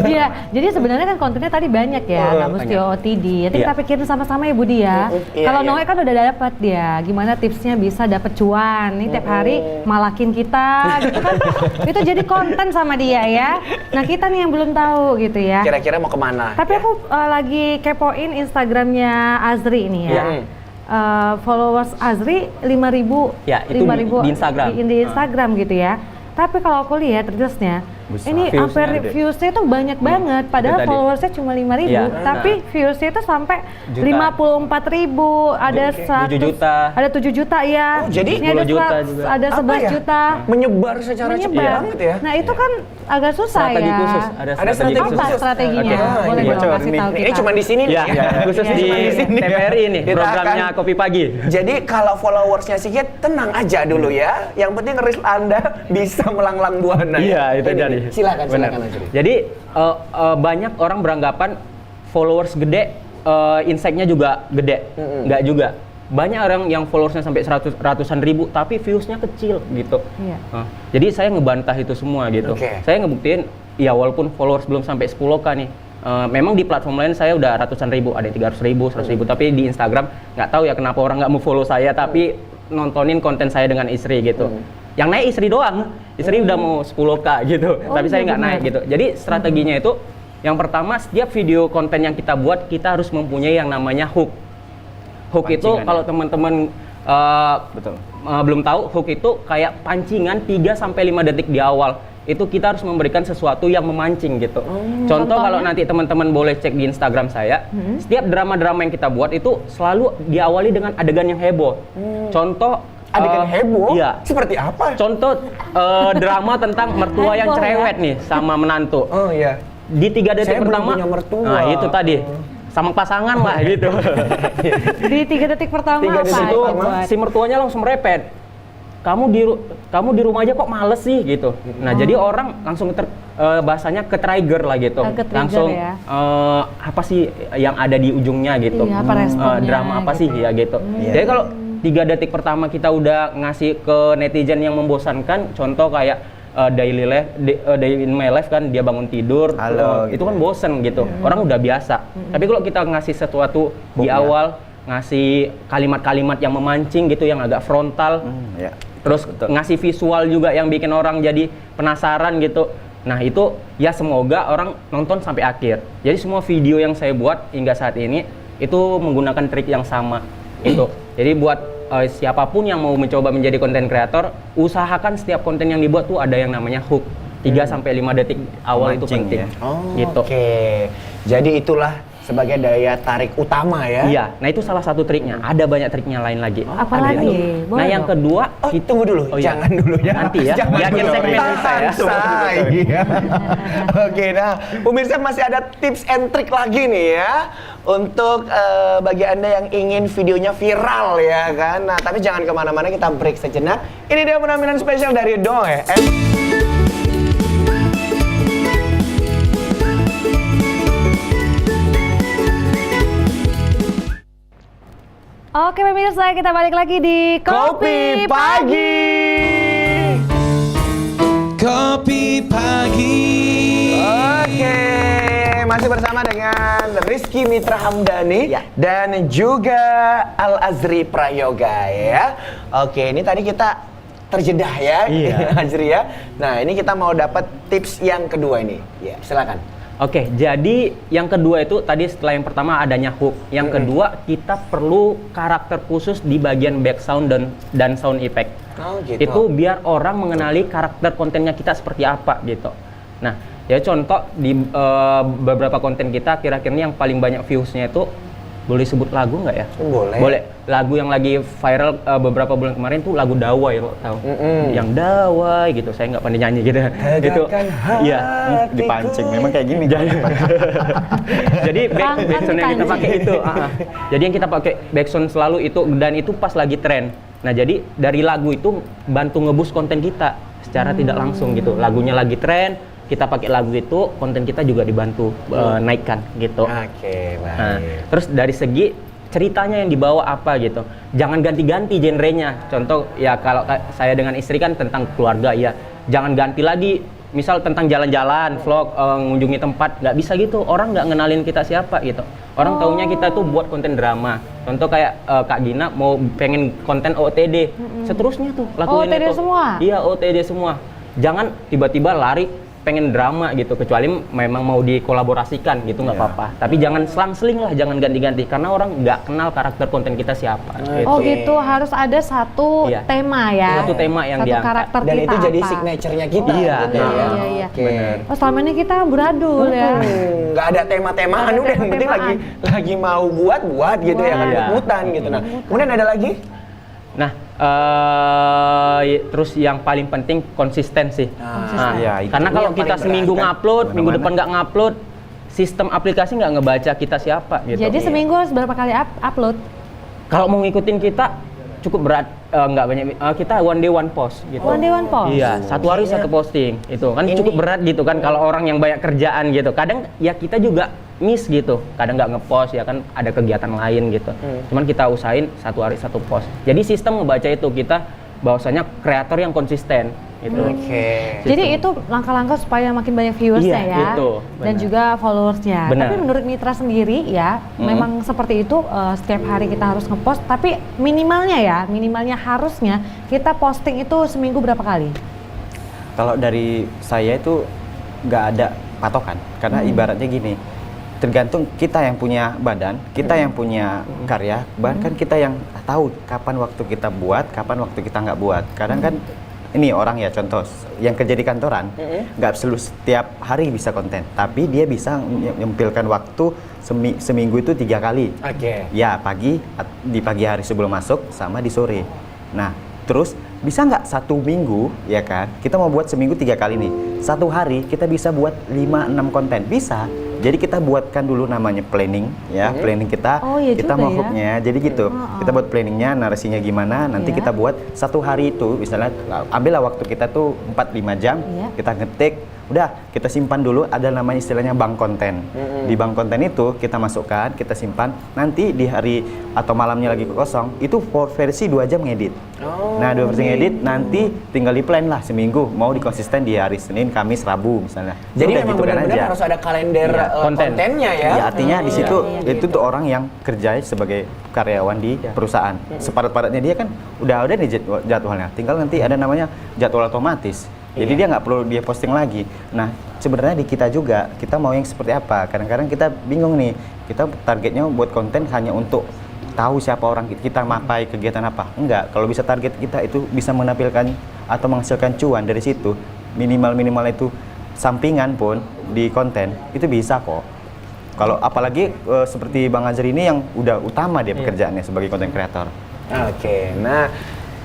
Iya, jadi sebenarnya kan kontennya tadi banyak ya, nggak mesti OOTD. Nanti Iya. kita pikirin sama-sama ya Budi ya. Iya, Kalau iya. Noe kan udah dapat dia, gimana tipsnya bisa dapet cuan. Nih tiap hari malakin kita gitu kan. Itu jadi konten sama dia ya. Nah kita nih yang belum tahu gitu ya. Kira-kira mau kemana? Tapi aku lagi kepoin Instagramnya Azri ini ya. Iya. Followers Azri 5.000. Ya, itu di Instagram. Di Instagram gitu ya. Tapi kalau aku lihat reelsnya Ini sampai viewsnya tuh banyak banget, padahal Itu tadi. followersnya cuma 5.000, Iya. tapi viewsnya itu sampai 54.000, ada 7 juta. ada 7 juta ya. Oh, jadi ini ada 10 juta juga. ada 11 Apa ya? juta. Menyebar secara cepat Menyebar. banget ya. Nah itu kan agak susah Strategi ya. khusus, Ada strategi Apa khusus. strateginya? Oke. Boleh Ini dong bocor kasih nih. tahu Ini kita. cuma di sini nih Iya, ya. khusus Iya. di Cuma di sini. TVRI nih, Kita programnya akan- Kopi Pagi. Jadi kalau followersnya Sigit tenang aja dulu ya. Yang penting reel Anda bisa melanglang buana. Iya, itu Ini, jadi. Silakan, Benar. silakan Azri. Jadi banyak orang beranggapan followers gede, insight-nya juga gede. Nggak juga. Banyak orang yang followersnya sampai ratusan ribu, tapi views-nya kecil gitu. Iya. Jadi saya ngebantah itu semua gitu. Oke. Saya ngebuktiin, ya walaupun followers belum sampai 10k nih, memang di platform lain saya udah ratusan ribu, ada 300.000, 100.000, tapi di Instagram nggak tahu ya kenapa orang nggak mau follow saya, tapi nontonin konten saya dengan istri gitu. Yang naik istri doang, istri udah mau 10k gitu, tapi saya nggak benar. naik gitu. Jadi strateginya itu, yang pertama setiap video konten yang kita buat, kita harus mempunyai yang namanya hook. Hook itu Pancingan, kalau teman-teman Betul. belum tahu, hook itu kayak pancingan 3-5 detik di awal. Itu kita harus memberikan sesuatu yang memancing gitu. Contoh kalau nanti teman-teman boleh cek di Instagram saya, setiap drama-drama yang kita buat itu selalu diawali dengan adegan yang heboh. Contoh Adegan heboh? Iya. Seperti apa? Contoh drama tentang mertua yang Heboh, ya? cerewet nih sama menantu. Oh iya. Di 3 detik Saya belum pertama, punya mertua. nah itu tadi sama pasangan lah gitu. Di 3 detik pertama 3 apa? detik Itu Buat? si mertuanya langsung merepet. Kamu di rumah aja kok males sih gitu. Nah, jadi orang langsung bahasanya ke trigger lah gitu. Ke-trigger Langsung ya. apa sih yang ada di ujungnya gitu. Iya, apa responnya Drama apa gitu. sih ya gitu. Jadi kalau 3 detik pertama kita udah ngasih ke netizen yang membosankan, contoh kayak daily life, day in my life kan, dia bangun tidur, Halo, itu gitu kan bosen gitu. Orang udah biasa. Tapi kalau kita ngasih sesuatu di awal, ngasih kalimat-kalimat yang memancing gitu, yang agak frontal, Ya. terus ngasih visual juga yang bikin orang jadi penasaran gitu. Nah itu ya semoga orang nonton sampai akhir. Jadi semua video yang saya buat hingga saat ini itu menggunakan trik yang sama itu. Jadi buat siapapun yang mau mencoba menjadi konten kreator, usahakan setiap konten yang dibuat tuh ada yang namanya hook. 3-5 detik awal itu Memancing, penting. ya. Oh, Gitu. Oke. Jadi itulah sebagai daya tarik utama ya. Iya, nah itu salah satu triknya. Ada banyak triknya lain lagi. Apa Ada lagi? itu. Boleh Nah yang dong. kedua, Oh, tunggu dulu. Oh, iya. Jangan dulu ya. Nanti ya. Jangan Di akhir dulu. segmen kita Tahan, ya. say. Iya. Oke, nah pemirsa masih ada tips and trik lagi nih ya. Untuk bagi Anda yang ingin videonya viral ya kan. Nah tapi jangan kemana-mana, kita break sejenak. Ini dia penampilan spesial dari Doe. Oke pemirsa, kita balik lagi di Kopi Pagi. Kopi Pagi. Oke, masih bersama dengan Rizky Mitra Hamdani dan juga Al Azri Prayoga ya. Oke, ini tadi kita terjedah ya, Iya. Azri ya. Nah, ini kita mau dapat tips yang kedua ini. Ya, silakan. Oke, jadi yang kedua itu tadi setelah yang pertama adanya hook. Yang kedua kita perlu karakter khusus di bagian background dan sound effect. Oh, gitu. Itu biar orang mengenali karakter kontennya kita seperti apa gitu. Nah, ya contoh di beberapa konten kita kira-kira yang paling banyak views-nya itu, boleh sebut lagu nggak ya? Boleh. Boleh. Lagu yang lagi viral beberapa bulan kemarin tuh lagu Dawai, lo tahu? Yang Dawai gitu. Saya nggak pandai nyanyi gitu. Gitu. Iya. Dipancing, memang kayak gini. Jadi backsound yang kita pakai itu, jadi yang kita pakai backsound selalu itu, dan itu pas lagi tren. Nah jadi dari lagu itu bantu ngeboost konten kita secara tidak langsung gitu. Lagunya lagi tren, kita pakai lagu itu, konten kita juga dibantu naikkan gitu. Oke, baik. Nah, terus dari segi ceritanya yang dibawa apa gitu, jangan ganti-ganti genrenya. Contoh ya kalau saya dengan istri kan tentang keluarga ya, jangan ganti lagi. Misal tentang jalan-jalan, vlog, mengunjungi tempat, nggak bisa gitu. Orang nggak ngenalin kita siapa gitu. Orang taunya kita tuh buat konten drama. Contoh kayak Kak Gina mau pengen konten OOTD, seterusnya tuh lakuin OOTD itu. semua? Iya, OOTD semua. Jangan tiba-tiba lari pengen drama gitu, kecuali memang mau dikolaborasikan gitu nggak apa-apa. Tapi jangan selang-seling lah, jangan ganti-ganti karena orang nggak kenal karakter konten kita siapa. Oh gitu, harus ada satu Iya. tema ya. Satu tema yang satu diangkat. karakter Dan kita itu jadi apa. signature-nya kita. Iya, gitu ya. Iya, iya. Oke. Oh selama ini kita beradul ya. Nggak ada tema-temaan, Nggak ada udah yang penting tema-temaan. lagi mau buat gitu ya kan, Iya. mut-mutan gitu. Nah, kemudian ada lagi? Nah, terus yang paling penting konsistensi. Nah, Iya, itu. karena Ini kalau yang kita paling seminggu berat, kan? ngupload, minggu Kemana-mana. depan nggak ngupload, sistem aplikasi nggak ngebaca kita siapa gitu. Jadi seminggu harus berapa kali upload? Kalau mau ngikutin kita cukup berat, nggak banyak. Kita one day one post gitu. One day one post? Iya, satu hari satu posting. Itu kan cukup berat gitu kan kalau orang yang banyak kerjaan gitu. Kadang ya kita juga miss gitu. Kadang nggak ngepost ya kan ada kegiatan lain gitu. Cuman kita usahain satu hari satu post. Jadi sistem ngebaca itu kita bahwasanya kreator yang konsisten gitu. Oke. Jadi itu langkah-langkah supaya makin banyak viewersnya Iya, ya, itu, dan benar. juga followersnya. Benar. Tapi menurut Mitra sendiri ya, memang seperti itu setiap hari kita harus ngepost. Tapi minimalnya harusnya kita posting itu seminggu berapa kali? Kalau dari saya itu nggak ada patokan, karena ibaratnya gini, tergantung kita yang punya badan, kita yang punya karya, bahkan kita yang tahu kapan waktu kita buat, kapan waktu kita nggak buat. Kadang kan ini orang ya, contoh yang kerja di kantoran, nggak selalu setiap hari bisa konten, tapi dia bisa menyempilkan waktu seminggu itu 3 kali. Oke. Ya di pagi hari sebelum masuk sama di sore. Nah terus bisa nggak 1 minggu ya kan, kita mau buat seminggu 3 kali nih, 1 hari kita bisa buat 5-6 konten, bisa. Jadi kita buatkan dulu namanya planning ya, planning kita, Oh, iya kita juga mau ya. hooknya, jadi gitu. Kita buat planningnya, narasinya gimana, nanti Iya. kita buat 1 hari itu, misalnya ambillah waktu kita tuh 4-5 jam, Iya. kita ngetik, udah kita simpan dulu, ada namanya istilahnya bank konten. Di bank konten itu kita masukkan, kita simpan, nanti di hari atau malamnya lagi kosong, itu for versi 2 jam ngedit. Nah 2 versi ngedit, nanti tinggal di plan lah seminggu, mau dikonsisten di hari Senin, Kamis, Rabu misalnya. Jadi Udah memang gitu kan benar-benar aja. harus ada kalender Iya, konten. kontennya ya. Ya, artinya di situ iya, itu tuh orang yang kerja sebagai karyawan di perusahaan. Sepadat-padatnya dia kan udah nih jadwalnya. Tinggal nanti ada namanya jadwal otomatis. Jadi dia nggak perlu dia posting lagi. Nah, sebenarnya di kita juga, kita mau yang seperti apa? Kadang-kadang kita bingung nih. Kita targetnya buat konten hanya untuk tahu siapa orang kita mapai kegiatan apa. Enggak, kalau bisa target kita itu bisa menampilkan atau menghasilkan cuan dari situ, minimal itu sampingan pun di konten itu bisa kok. Kalau apalagi seperti Bang Azri ini yang udah utama dia pekerjaannya sebagai konten kreator. Oke, nah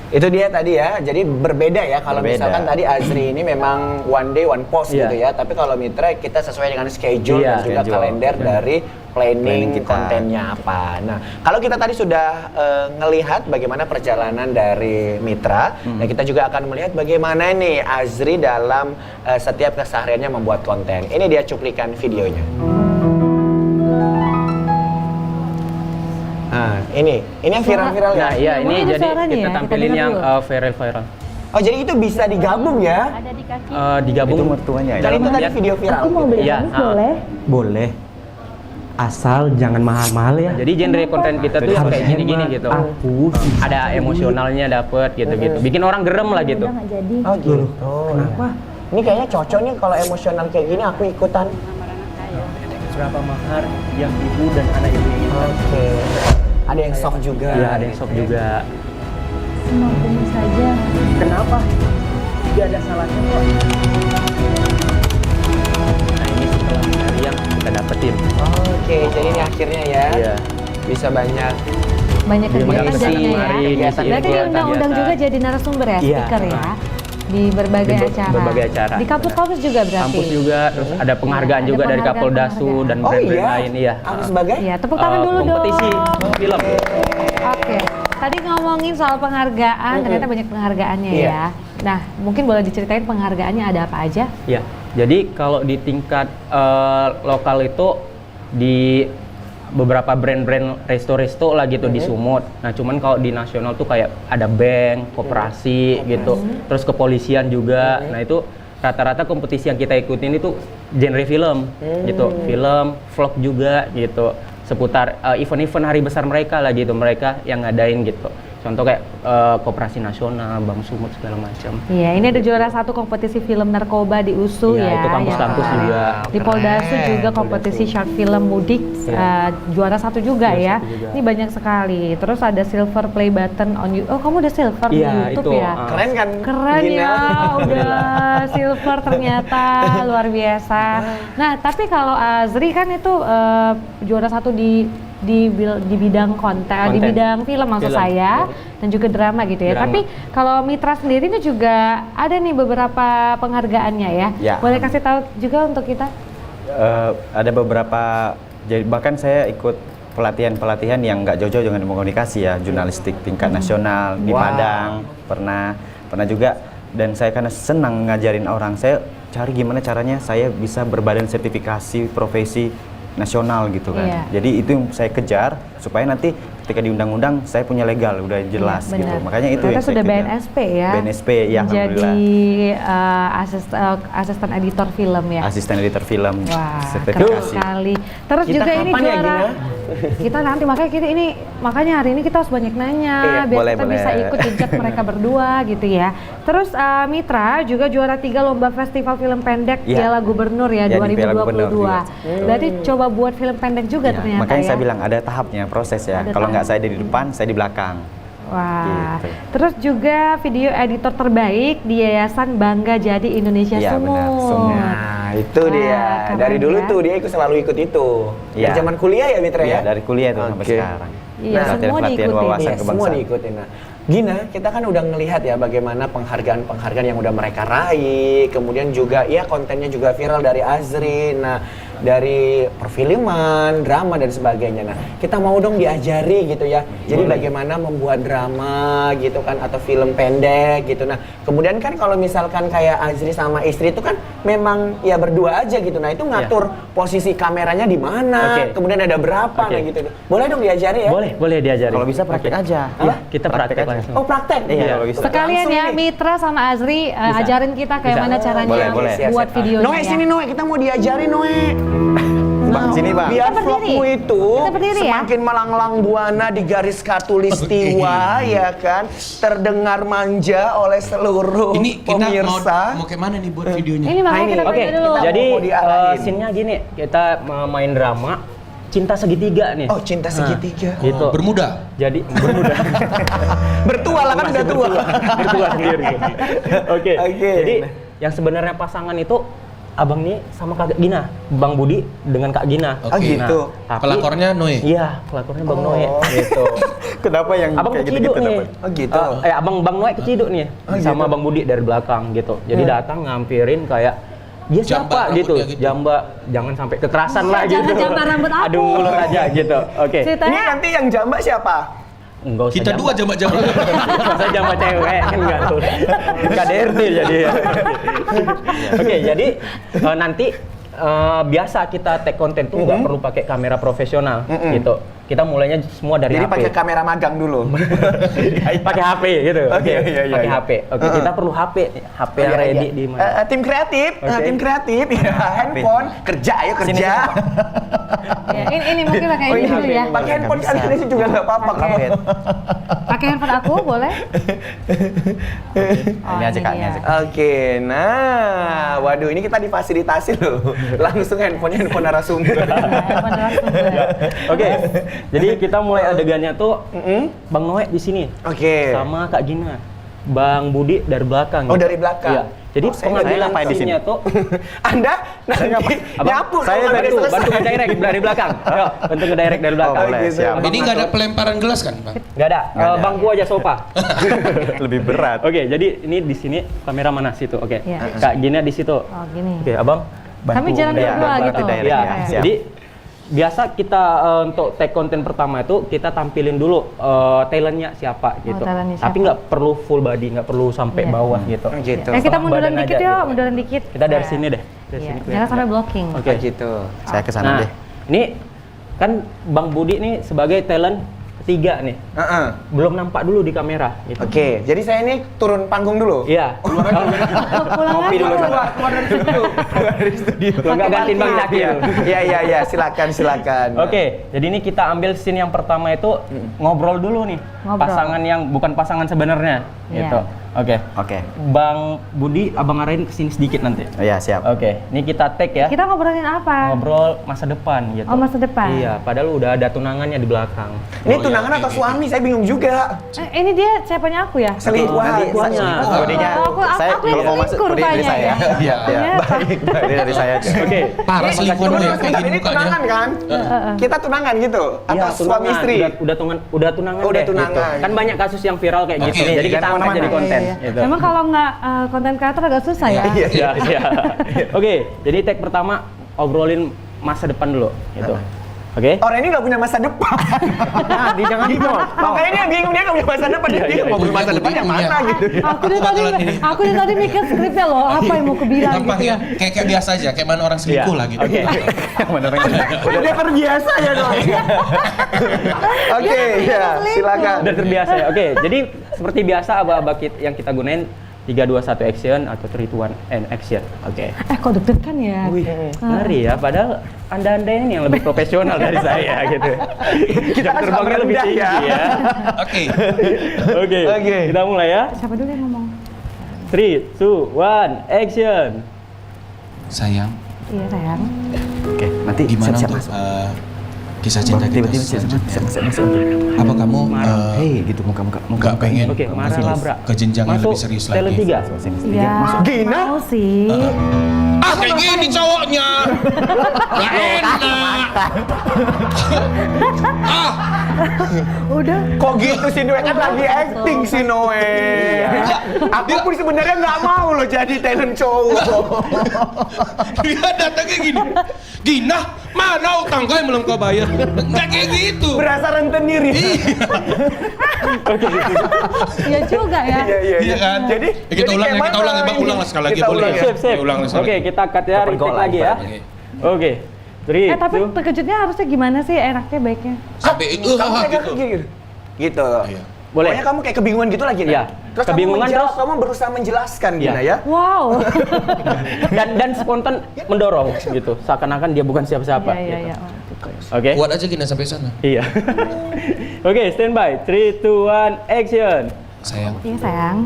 itu dia tadi ya. Jadi berbeda ya kalau Berbeda. misalkan tadi Azri ini memang one day one post Iya. gitu ya. Tapi kalau Mitra kita sesuai dengan schedule Iya, dan juga schedule. kalender dari planning Planning kita. kontennya apa. Nah, kalau kita tadi sudah ngelihat bagaimana perjalanan dari Mitra, dan kita juga akan melihat bagaimana nih Azri dalam setiap kesehariannya membuat konten. Ini dia cuplikan videonya. Nah, ini yang viral-viral ya. Nah, iya Yang ini mana ada jadi suaranya kita ya? Kita tampilin dengar yang dulu. viral. Oh, jadi itu bisa digabung ya? Digabung Itu mertuanya ya? Dan itu tadi lihat- video viral. Iya, Boleh. Asal jangan mahal-mahal ya. Jadi genre konten kita tuh yang kayak gini-gini gitu. Aku Ada emosionalnya dapet gitu-gitu. Bikin orang gerem lah gitu. Oh gitu. Kenapa? Ini kayaknya cocok nih kalau emosional kayak gini aku ikutan. Berapa mahar yang ibu dan anak ibu inginkan? Oke. Ada yang soft juga. Iya, ada yang sok juga. Semampumu saja. Kenapa? Tidak ada salahnya kok. Nah ini setelah dari yang kita dapetin. Oke, jadi ini akhirnya ya. Iya. Bisa banyak. Banyak kegiatan Mengisi, jadinya ya. mari, ngisi Berarti kegiatan. diundang-undang juga jadi narasumber ya, Iya. speaker ya. Di berbagai Di acara. berbagai acara. Di kampus-kampus juga berarti. Kampus juga, terus ada penghargaan Iya, juga ada dari penghargaan. Kapoldasu dan Oh brand-brand iya. lain. Iya. Aku sebagai? Iya, tepuk tangan dulu dong. Kompetisi film. Oke. Tadi ngomongin soal penghargaan, ternyata banyak penghargaannya Iya. ya. Nah, mungkin boleh diceritain penghargaannya ada apa aja? Ya, jadi kalau di tingkat lokal itu di beberapa brand-brand resto-resto lah gitu di Sumut. Nah, cuman kalau di nasional tuh kayak ada bank, koperasi gitu, terus kepolisian juga. Nah, itu rata-rata kompetisi yang kita ikutin itu genre film gitu, film, vlog juga gitu, seputar event-event hari besar mereka lah gitu, mereka yang ngadain gitu. Contoh kayak Koperasi Nasional, Bang Sumut segala macam. Iya, ini ada juara 1 kompetisi film narkoba di USU Iya, ya. itu kampus-kampus ya. juga. Di Poldasu juga kompetisi short film mudik juara 1 juga ya. Juara 1 juga. Ini banyak sekali. Terus ada silver play button on YouTube. Oh, kamu udah silver di Iya, YouTube itu, ya? Keren kan? Keren Gina? ya, udah silver ternyata luar biasa. Nah, tapi kalau Azri kan itu juara 1 di bidang konten, di bidang film maksud Film. saya, dan juga drama gitu ya. Drama. Tapi kalau Mitra sendiri ini juga ada nih beberapa penghargaannya ya. Ya. Boleh kasih tahu juga untuk kita? Ada beberapa, jadi bahkan saya ikut pelatihan-pelatihan yang nggak jauh-jauh dengan komunikasi ya, jurnalistik tingkat nasional di Wow. Padang pernah juga, dan saya karena senang ngajarin orang, saya cari gimana caranya saya bisa berbadan sertifikasi profesi nasional gitu kan. Iya. Jadi itu yang saya kejar supaya nanti ketika di undang-undang saya punya legal, udah jelas Iya, gitu. benar. Makanya itu Ternyata yang saya sudah kejar. BNSP ya. BNSP ya, Menjadi alhamdulillah. asisten editor film ya. Asisten editor film Wah, keren sertifikasi. sekali. Terus Kita juga ini kapan ya, juara. Gina? Kita nanti makanya hari ini kita harus banyak nanya Iya, biar boleh, kita boleh. bisa ikut jejak mereka berdua gitu ya. Terus Mitra juga juara 3 lomba festival film pendek Iya. Piala Gubernur ya, Ya, di Piala Gubernur 2022. juga. Berarti coba buat film pendek juga Ya, ternyata makanya ya. saya bilang ada tahapnya, proses ya. Ada Kalau nggak tahap. saya di depan, saya di belakang. Wah, Gitu. terus juga video editor terbaik di Yayasan Bangga Jadi Indonesia Iya, benar, Sumut. Sumut. Nah, itu Wah, dia. keren Dari dulu ya. tuh dia selalu ikut itu. Iya. Dari zaman kuliah ya Mitra Iya, ya? dari kuliah itu sampai Oke. sekarang. Iya, semua Pelatihan-pelatihan diikutin. wawasan Iya, semua kebangsaan. diikutin. Nah, Gina, kita kan udah ngelihat ya bagaimana penghargaan-penghargaan yang udah mereka raih, kemudian juga ya kontennya juga viral dari Azri, nah dari perfilman, drama dan sebagainya. Nah, kita mau dong diajari gitu ya. Jadi bagaimana membuat drama gitu kan atau film pendek gitu. Nah, kemudian kan kalau misalkan kayak Azri sama istri itu kan memang ya berdua aja gitu. Nah, itu ngatur posisi kameranya di mana, Oke. kemudian ada berapa Oke. nah gitu. Boleh dong diajari ya? Boleh diajari. Kalau bisa praktek Oke. aja. Iya, kita praktek aja. langsung. Oh praktek? Iya, kalau bisa. Sekalian Langsung ya nih. Mitra sama Azri ajarin kita kayak Bisa. mana caranya Boleh, boleh. buat Siap. videonya Noe ya. sini Noe, kita mau diajari Noe. Bang, sini Bang. Biar Kita berdiri. vlogmu itu Kita berdiri ya. semakin melanglang buana di garis khatulistiwa ya kan, terdengar manja oleh seluruh Ini kita pemirsa. mau kayak mana nih buat videonya? Ini makanya Nah, kita ini. Oke, berdiri dulu. kita jadi mau diarahin. scene-nya gini, kita main drama Cinta Segitiga nih. Oh cinta segitiga. Gitu. Oh, bermuda. Jadi bermuda. Bertua lah kan udah tua. Berdua sendiri. Oke. Oke. Jadi yang sebenarnya pasangan itu Abang nih sama Kak Gina, Bang Budi dengan Kak Gina. Oh Oke. gitu. Tapi Pelakornya Noe. Iya, pelakornya Bang Oh. Noe gitu. Kenapa yang Abang kayak keciduk gitu-gitu nih. dapat? Oh gitu. Abang Bang Noe keciduk nih sama gitu. Bang Budi dari belakang gitu. Jadi datang ngampirin kayak dia Jambak siapa gitu, rambutnya gitu. jambak, jangan sampai kekerasan lah Jangan gitu. jambak rambut aku. Aduh mulut aja gitu. Oke. Ini Ceritanya nanti yang jambak siapa? Enggak usah Kita dua jambak-jambak. Masa jambak cewek kan enggak tuh. KDRT jadi ya. Oke, jadi nanti biasa kita take konten tuh nggak perlu pakai kamera profesional gitu. Kita mulainya semua dari Jadi HP. pakai kamera magang dulu. Pakai HP gitu. Oke, Oke, iya, iya, pakai iya. HP. Oke, kita perlu HP yang Iya, ready iya. di mana. Tim kreatif, Oke. tim kreatif, ya, handphone, kerja, ayo kerja. ya, ini mungkin pakai Oh ini iya, dulu ya. pakai handphone kalian sih juga nggak apa-apa Oke. kan? Pakai handphone aku boleh? Ini aja Kak, ini dia. aja. Oke, nah, waduh ini kita difasilitasi loh, langsung handphone narasumber. Handphone narasumber. Oke. Jadi kita mulai adegannya tuh Bang Noe di sini Oke. sama Kak Gina. Bang Budi dari belakang. Oh, gitu. dari belakang. Iya. Jadi Oh, saya pengambilan ngapain di sini? scene-nya tuh Anda nanti Abang, nyapu saya kalau udah bantu selesai. nge-direct dari belakang. Ayo, bantu nge-direct dari belakang. Oh, boleh, gitu. siap. Ini nggak ada pelemparan gelas kan, Bang? Nggak ada. Nggak ada. Bangku aja sofa. Lebih berat. Oke, jadi ini di sini kamera mana situ? Oke. Iya. Kak Gina di situ. Oh gini. Oke, Abang. Kami jalan ya, berdua bantu gitu. direct Iya. ya. Siap. Jadi biasa kita untuk take konten pertama itu kita tampilin dulu talentnya siapa gitu. talentnya Tapi siapa. nggak perlu full body, nggak perlu sampai Iya. bawah gitu. Oh, gitu. Kita Setengah munduran badan dikit aja yuk, gitu. munduran dikit. Kita dari Nah. sini deh. Dari Iya, sini jangan kelihatan. sampai blocking. Oke. Oh, gitu. Saya ke sana Nah, deh. ini kan Bang Budi nih sebagai talent 3 nih. Belum nampak dulu di kamera gitu. Oke, jadi saya ini turun panggung dulu. Iya. Pulang Ngopi aja dulu dulu. sama. Keluar dari studio. Keluar dari studio. Enggak gantiin Bang Zaki ya. Iya, silakan. Oke, jadi ini kita ambil scene yang pertama itu ngobrol dulu nih. Ngobrol. Pasangan yang bukan pasangan sebenarnya Iya. gitu. Oke. Oke. Bang Budi, Abang arahin ke sini sedikit nanti. Oh ya, siap. Oke, ini kita tag ya. Kita ngobrolin apa? Ngobrol masa depan gitu. Oh, masa depan. Iya, padahal udah ada tunangannya di belakang. Ini tunangan atau suami? Saya bingung juga. Ini dia siapanya aku ya? Selingkuhan. Bodinya, aku saya yang selingkuh bodi dari rupanya saya. ya. Iya. Iya. Bodi dari saya aja. Oke. Parah selingkuhan lu ya kayak gini Ini mukanya. tunangan kan? Kita tunangan gitu? Atau Iya, suami tunangan. istri? Udah tunangan Oh, udah deh, tunangan. gitu. Kan banyak kasus yang viral kayak gitu. Oke, Jadi kita jangan angkat kemana-mana. jadi konten Iya. gitu. Memang kalau nggak konten kreator agak susah ya? Iya, iya. Oke, jadi tag pertama obrolin masa depan dulu gitu. Oke? Orang ini nggak punya masa depan. Nah, jangan Makanya dia bingung, dia nggak punya masa depan. Dia mau punya masa depan yang mana gitu. Aku dari tadi, Bakalan ini. aku dari tadi mikir skripnya loh, apa yang mau kebilang Gampang gitu ya, ya? kayak biasa aja, kayak mana orang selingkuh Iya. lah gitu. Oke. Udah terbiasa ya dong. Oke, ya silakan. Udah terbiasa ya. Oke, jadi seperti biasa aba-aba yang kita gunain 3, 2, 1 action atau 3, 2, 1 and action. Oke. Kok deg-degan ya? Ngeri ya, padahal Anda ini yang lebih profesional dari saya gitu. Jam kan terbangnya suka lebih merendah tinggi ya. ya. Oke. Oke. Oke. Kita mulai ya. Siapa dulu yang ngomong? 3, 2, 1, action. Sayang, Iya sayang. Oke, nanti gimana siap-siap untuk masuk. kisah cinta kita Tiba-tiba selanjutnya? siap masuk. Apa kamu Hei, gitu muka nggak pengen Oke, marah masuk labra. ke jenjang yang Masuk lebih serius tele lagi? 3. Iya. Gina? Mau sih. Ah kayak gini cowoknya, nggak enak. Ah, Udah. Kok gitu sih Noe, kan lagi acting sih Noe. Aku pun sebenarnya nggak mau loh jadi talent cowok. dia datangnya gini. Gina, mana utang kau yang belum kau bayar? Nggak kayak gitu. Berasa rentenir ya. Iya juga ya. Iya kan? Jadi kita ulang ya, kita ulang ya, Bang. Ulang lah sekali lagi, Kita boleh ulang ya? ya. Sip, sip. Ulang sekali Oke, lagi. kita cut ya, retake lagi ya. Oke. Oke. 3, Tapi terkejutnya harusnya gimana sih enaknya baiknya? Sampai itu Kamu kayak gitu. gitu. Gitu. Iya. Boleh. Pokoknya kamu kayak kebingungan gitu lagi, Iya. Terus Kebingungan kamu, terus. kamu berusaha menjelaskan Gina Iya. ya. Wow. dan spontan mendorong gitu, seakan-akan dia bukan siapa-siapa. Iya, gitu. iya. Oh, gitu. Oke. Kuat aja Gina sampai sana. Iya. Oke, standby. 3, 2, 1, action. Sayang, Iya sayang.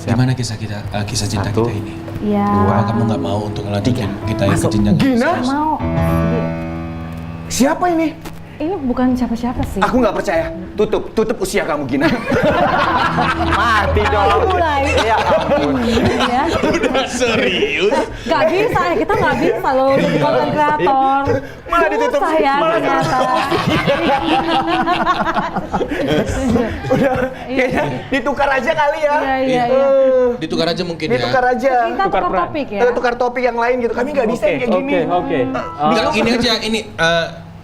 gimana kisah cinta Satu. kita ini? Iya. Apa kamu nggak mau untuk ngelanjutin kita yang ke jenjang? Gina? Mau. Siapa ini? Ini bukan siapa-siapa sih. Aku nggak percaya. Tutup usia kamu Gina. Mati dong. Mulai. Ya ampun. Iya. Udah serius? Gak bisa, kita nggak bisa loh jadi konten kreator. Malah ditutup. Susah ya ternyata. Udah kayaknya ditukar aja kali ya. Iya. Ditukar aja mungkin ya. Ditukar aja. Kita tukar peran. topik ya. Tukar topik yang lain gitu. Kami nggak bisa yang kayak gini. Oke. Enggak, ini aja, ini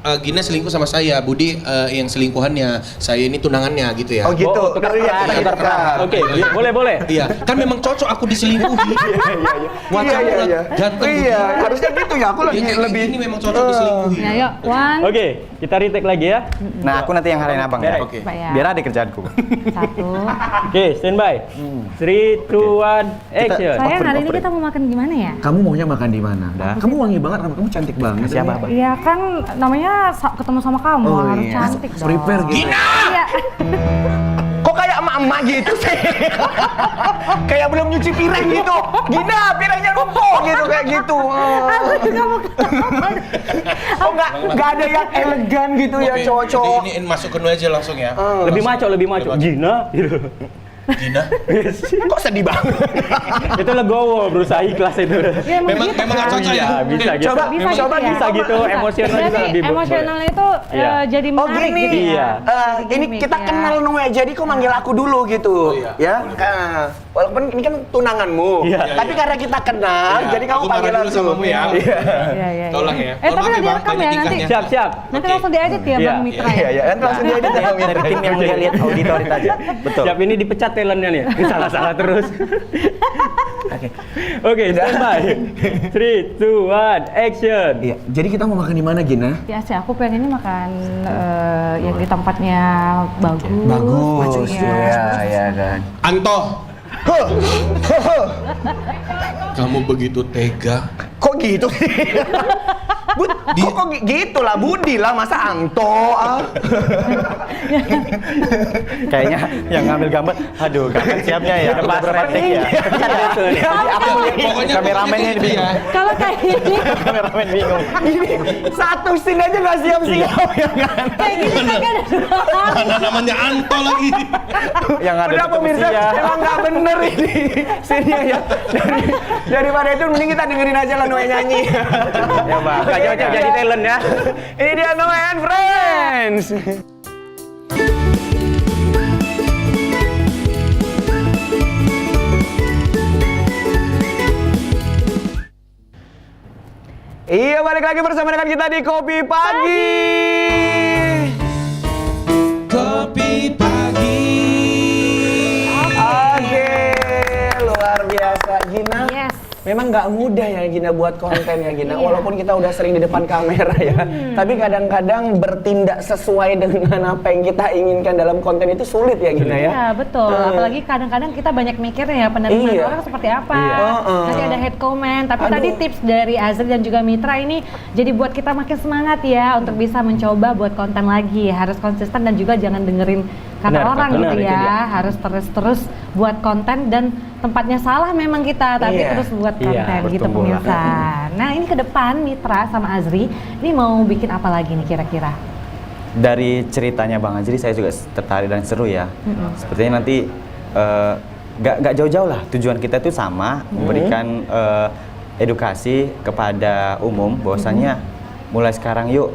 Gina selingkuh sama saya, Budi yang selingkuhannya, saya ini tunangannya gitu ya. Oh gitu. Oh, tukar Iya, peran, kita tukar peran. tukar. Oke, boleh. Iya, kan memang cocok aku diselingkuhi. Wah, Iya, kamu iya, iya. ganteng Iya, begini. harusnya gitu ya. Aku Ya, lagi kayak lebih ini memang cocok diselingkuhi. Ya yuk, one. Oke, kita retake lagi ya. Nah, aku nanti yang harain abang ya. Beres. Oke. Pak ya. Biar ada kerjaanku. Satu. Oke, standby. 3, 2, 1, action. Sayang, hari ini kita mau makan gimana ya? Kamu maunya makan di mana? Kamu wangi banget, kamu cantik banget. Siapa, Abang? Iya kan namanya ketemu sama kamu Oh, harus iya. cantik dong. Prepare gitu. Iya. Kok kayak emak-emak gitu sih? Kayak belum nyuci piring gitu. Gina, piringnya lumpuh gitu kayak gitu. Aku juga mau. Kok nggak ada yang elegan gitu ya Oke, cowok-cowok? ini masuk ke aja langsung ya. Lebih maco. Gina gitu. Gina. Kok sedih banget? Itu legowo, berusaha ikhlas itu. Ya, Memang gitu nggak kan. cocok ya. Iya, bisa gitu. Coba, Bisa coba gitu ya? bisa gitu, emosional juga Berarti lebih emosionalnya itu Iya. jadi Oh menarik gini, gitu ya? Iya. Ini Gimmick kita ya. kenal Noe, jadi kok manggil aku dulu gitu, ya? Walaupun ini kan tunanganmu, Iya. tapi karena kita kenal, Iya, jadi kamu aku panggil marah dulu langsung. sama kamu ya. Iya. Tolong ya. Tapi Mohon maaf udah ya, Bang, direkam banyak ya nanti. tingkahnya. Siap. Nanti langsung diedit ya Iya. Bang Mitra Iya, ya? iya, kan langsung diedit ya. Dari tim yang lihat auditorit aja. Betul. Siap, ini dipecat ya. talentnya nih. Salah-salah terus. Oke, standby. 3, 2, 1, action. Iya, jadi kita mau makan di mana, Gina? Ya sih, aku pengennya makan yang di tempatnya bagus. Bagus, pastinya. ya kan. Anto, kamu begitu tega. Kok gitu sih? Kok gitu lah, Budi lah, masa Anto? Kayaknya yang ngambil gambar, aduh kapan siapnya ya? Udah berapa take ya? Jadi aku Pokoknya kameramennya gitu bingung. Kalau kayak ini, Kameramen bingung. Satu scene aja gak siap-siap ya kan? kayak gini kan Mana namanya Anto lagi. Yang ada Udah tutup pemirsa, usia. emang gak bener ini scene-nya ya. Daripada itu mending kita dengerin aja lah Noe nyanyi. Ya bang. Gak cocok jadi talent ya. Ini dia Noe and Friends. Iya, balik lagi bersama dengan kita di Kopi Pagi. Kopi pagi. Oke, luar biasa Gina. Yes. Memang nggak mudah ya Gina buat konten ya Gina. Walaupun kita udah sering di depan kamera ya, tapi kadang-kadang bertindak sesuai dengan apa yang kita inginkan dalam konten itu sulit ya Gina ya. Iya betul, apalagi kadang-kadang kita banyak mikirnya ya penerimaan Iya. orang seperti apa. Iya. Nanti ada hate comment, tapi Aduh. tadi tips dari Azri dan juga Mitra ini jadi buat kita makin semangat ya untuk bisa mencoba buat konten lagi. Harus konsisten dan juga jangan dengerin kata Benar, orang benar, gitu itu ya. dia. Harus terus buat konten dan tempatnya salah memang kita, tapi Iya. terus buat Iya, konten gitu bertumbuh lah. pemirsa. Nah ini ke depan Mitra sama Azri, ini mau bikin apa lagi nih kira-kira? Dari ceritanya Bang Azri saya juga tertarik dan seru ya. Sepertinya nanti nggak jauh-jauh lah, tujuan kita itu sama, memberikan edukasi kepada umum bahwasanya mulai sekarang yuk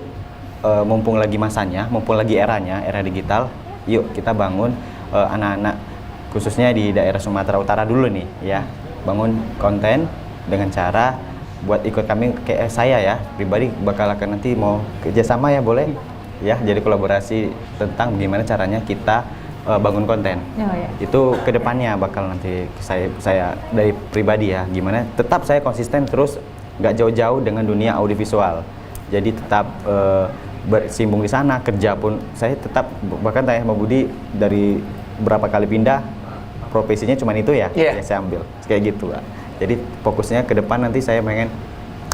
mumpung lagi masanya, mumpung lagi eranya, era digital, yuk kita bangun anak-anak khususnya di daerah Sumatera Utara dulu nih ya, bangun konten dengan cara buat ikut kami kayak saya ya pribadi bakal akan nanti mau kerjasama ya boleh ya, jadi kolaborasi tentang gimana caranya kita bangun konten. Oh, ya. Itu kedepannya bakal nanti saya dari pribadi ya, gimana tetap saya konsisten terus nggak jauh-jauh dengan dunia audiovisual, jadi tetap bersimbung di sana, kerja pun saya tetap, bahkan tanya sama Budi dari berapa kali pindah profesinya cuma itu ya, Iya. yang saya ambil kayak gitu lah. Jadi fokusnya ke depan nanti saya pengen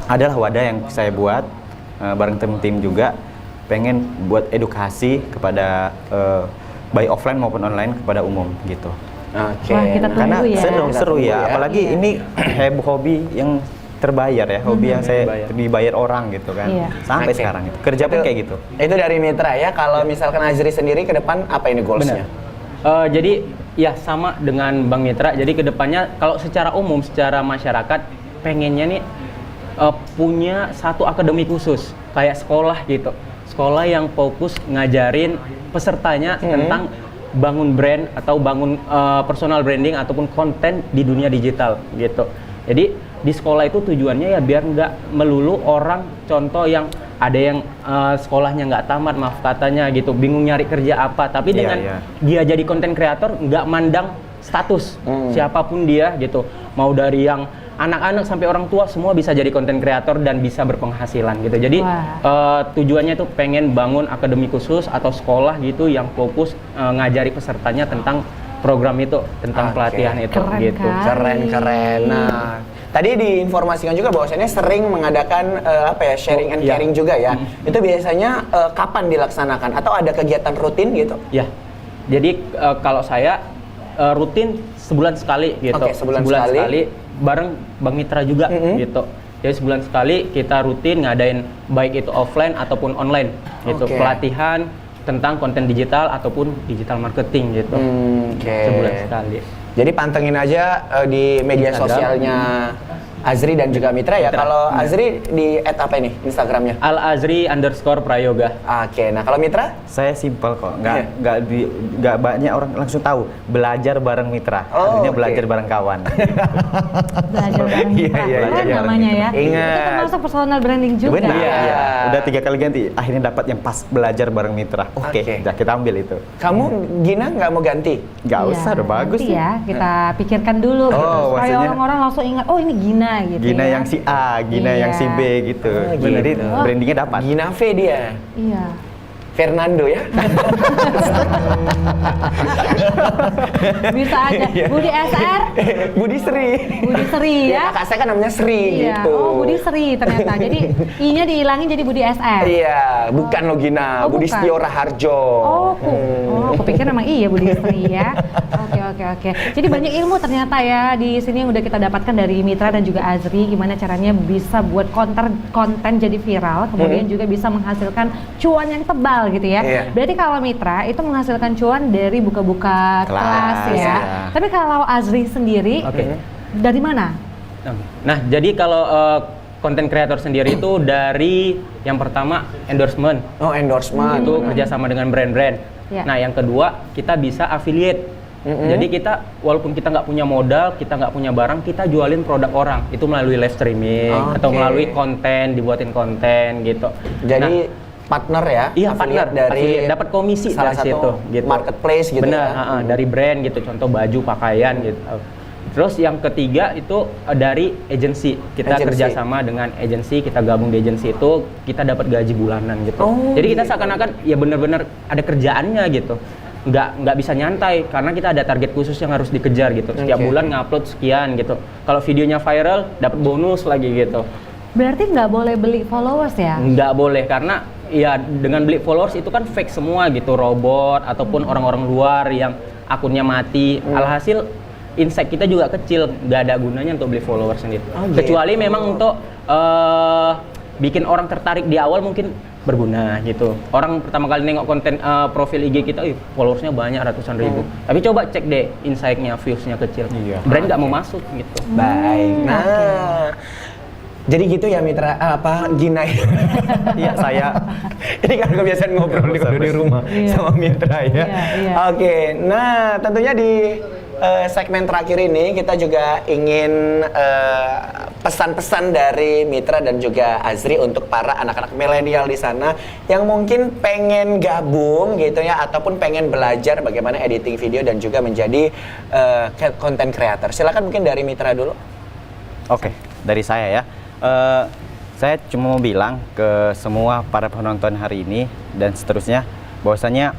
adalah wadah yang saya buat bareng tim-tim juga, pengen buat edukasi kepada baik offline maupun online kepada umum gitu. Oke. Wah, kita Karena tunggu ya. seru ya, apalagi Iya. ini hobi yang terbayar ya, hobi yang saya dibayar orang gitu kan. Iya. Sampai Oke. sekarang itu. Kerja pun kayak gitu. Itu dari Mitra ya. Kalau misalkan Azri sendiri ke depan apa ini goalsnya? Jadi ya sama dengan Bang Mitra. Jadi kedepannya kalau secara umum, secara masyarakat pengennya nih punya satu akademi khusus kayak sekolah gitu. Sekolah yang fokus ngajarin pesertanya tentang bangun brand atau bangun personal branding ataupun konten di dunia digital gitu. Jadi di sekolah itu tujuannya ya biar nggak melulu orang, contoh yang ada yang sekolahnya nggak tamat, maaf katanya gitu, bingung nyari kerja apa, tapi dengan dia jadi konten kreator nggak mandang status siapapun dia gitu, mau dari yang anak-anak sampai orang tua semua bisa jadi konten kreator dan bisa berpenghasilan gitu. Jadi tujuannya itu pengen bangun akademi khusus atau sekolah gitu yang fokus ngajari pesertanya tentang program itu, tentang pelatihan itu. Keren gitu. kan? Keren. Nah, tadi diinformasikan juga bahwasannya sering mengadakan sharing and caring juga ya. Itu biasanya kapan dilaksanakan atau ada kegiatan rutin gitu? Ya, jadi kalau saya rutin sebulan sekali gitu. Oke, sebulan sekali. Bareng Bang Mitra juga gitu. Jadi sebulan sekali kita rutin ngadain baik itu offline ataupun online gitu. Oke. Pelatihan tentang konten digital ataupun digital marketing gitu. Oke. Sebulan sekali. Jadi pantengin aja di media Instagram. sosialnya Azri dan juga Mitra ya. Kalau Azri di @apa ini Instagramnya? Al-Azri_Prayoga. Oke, nah kalau Mitra? Saya simpel kok, nggak banyak orang langsung tahu. Belajar bareng Mitra, artinya belajar bareng kawan. Belajar bareng Mitra. Iya, Keren iya. namanya ya. Ingat. Itu termasuk personal branding juga. Benar. Iya. Udah 3 kali ganti, akhirnya dapat yang pas belajar bareng Mitra. Oke, udah kita ambil itu. Kamu Gina nggak mau ganti? Nggak Iya, usah, udah bagus nanti sih. ya, kita pikirkan dulu gitu. Oh, Supaya maksudnya- orang-orang langsung ingat, oh ini Gina gitu Gina ya. yang si A, Gina yang si B gitu. Jadi gitu. brandingnya dapat. Gina V dia. Iya. Fernando ya. Bisa aja. Iya. Budi SR, Budi Sri. Budi Sri ya. Kakak saya kan namanya Sri Iya. gitu. Oh, Budi Sri ternyata. Jadi I-nya dihilangin jadi Budi SR. Iya, bukan lo Gina, Oh, Budi bukan. Setio Raharjo. Aku pikir memang iya Budi Sri ya. Oke. Jadi banyak ilmu ternyata ya di sini yang udah kita dapatkan dari Mitra dan juga Azri, gimana caranya bisa buat konten jadi viral, kemudian juga bisa menghasilkan cuan yang tebal gitu ya. Iya. Berarti kalau Mitra itu menghasilkan cuan dari buka-buka kelas ya. ya. Tapi kalau Azri sendiri dari mana? Nah, jadi kalau konten kreator sendiri itu dari yang pertama endorsement. Oh, endorsement. Itu kerjasama dengan brand-brand. Ya. Nah, yang kedua kita bisa affiliate. Jadi kita walaupun kita nggak punya modal, kita nggak punya barang, kita jualin produk orang. Itu melalui live streaming atau Oke. melalui konten, dibuatin konten gitu. Jadi partner ya? Iya, affiliate partner dari affiliate, dapat komisi salah dari satu situ gitu. marketplace gitu Benar, ya. dari brand gitu, contoh baju, pakaian gitu. Terus yang ketiga itu dari agensi. Kita Agensi. kerjasama dengan agensi, kita gabung di agensi itu, kita dapat gaji bulanan gitu. Oh, Jadi kita gitu. seakan-akan ya benar-benar ada kerjaannya gitu. Nggak bisa nyantai karena kita ada target khusus yang harus dikejar gitu. Setiap Oke. bulan ngupload sekian gitu. Kalau videonya viral dapat bonus lagi gitu. Berarti nggak boleh beli followers ya? Nggak boleh karena ya dengan beli followers itu kan fake semua gitu, robot ataupun orang-orang luar yang akunnya mati. Alhasil insight kita juga kecil, nggak ada gunanya untuk beli followers sendiri. gitu. Kecuali memang untuk bikin orang tertarik di awal mungkin berguna gitu. Orang pertama kali nengok konten profil IG kita, followersnya banyak ratusan ribu. Tapi coba cek deh insight-nya, views-nya kecil. Brand nggak mau masuk gitu. Baik. Nah, jadi gitu ya Mitra, Gina ya? Iya, saya. Ini kan kebiasaan ngobrol di rumah sama Mitra ya. Iya. Oke, nah tentunya di segmen terakhir ini kita juga ingin pesan-pesan dari Mitra dan juga Azri untuk para anak-anak milenial di sana yang mungkin pengen gabung gitu ya, ataupun pengen belajar bagaimana editing video dan juga menjadi content creator. Silakan mungkin dari Mitra dulu. Oke, dari saya ya. Saya cuma mau bilang ke semua para penonton hari ini dan seterusnya bahwasanya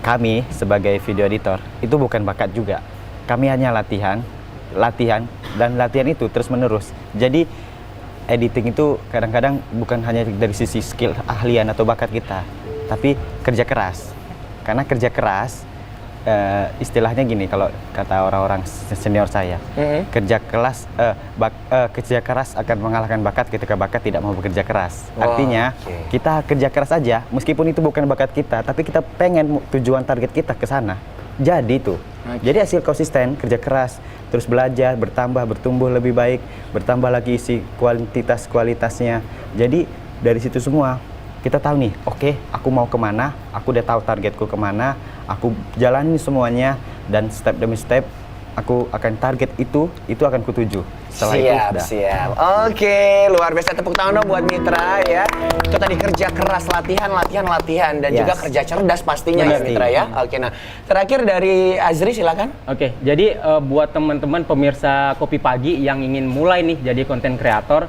kami sebagai video editor itu bukan bakat juga. Kami hanya latihan dan latihan itu terus menerus. Jadi editing itu kadang-kadang bukan hanya dari sisi skill, ahlian atau bakat kita, tapi kerja keras. Karena kerja keras istilahnya gini kalau kata orang-orang senior saya, kerja keras akan mengalahkan bakat ketika bakat tidak mau bekerja keras. Artinya kita kerja keras aja meskipun itu bukan bakat kita, tapi kita pengen tujuan target kita ke sana. Jadi tuh. Jadi hasil konsisten, kerja keras, terus belajar, bertumbuh lebih baik, bertambah lagi isi kualitasnya. Jadi dari situ semua kita tahu nih, oke, aku mau kemana, aku udah tahu targetku kemana, aku jalani semuanya, dan step demi step aku akan target itu akan kutuju. Setelah itu Siap, udah. siap. Oke, luar biasa, tepuk tangan dong buat Mitra ya. Itu tadi kerja keras, latihan dan Yes. juga kerja cerdas pastinya ya Pasti. Mitra ya. Oke, nah terakhir dari Azri silakan. Oke, jadi buat teman-teman pemirsa Kopi Pagi yang ingin mulai nih jadi konten kreator,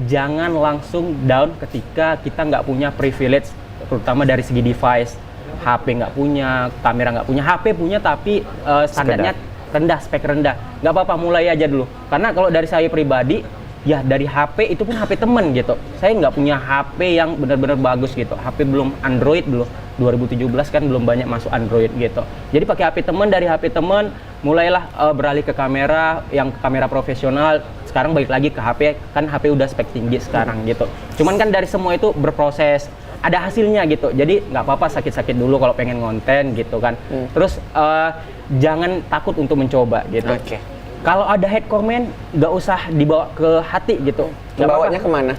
jangan langsung down ketika kita nggak punya privilege, terutama dari segi device. HP nggak punya, kamera nggak punya, HP punya tapi standarnya rendah, spek rendah. Nggak apa-apa, mulai aja dulu. Karena kalau dari saya pribadi, ya dari HP itu pun HP temen gitu. Saya nggak punya HP yang benar-benar bagus gitu. HP belum Android dulu. 2017 kan belum banyak masuk Android gitu. Jadi pakai HP temen, dari HP temen mulailah beralih ke kamera, yang kamera profesional. Sekarang balik lagi ke HP, kan HP udah spek tinggi sekarang gitu. Cuman kan dari semua itu berproses, ada hasilnya gitu. Jadi nggak apa-apa sakit-sakit dulu kalau pengen konten gitu kan. Terus jangan takut untuk mencoba gitu. Oke. Kalau ada hate comment, nggak usah dibawa ke hati gitu. Nggak Bawanya apa-apa. kemana?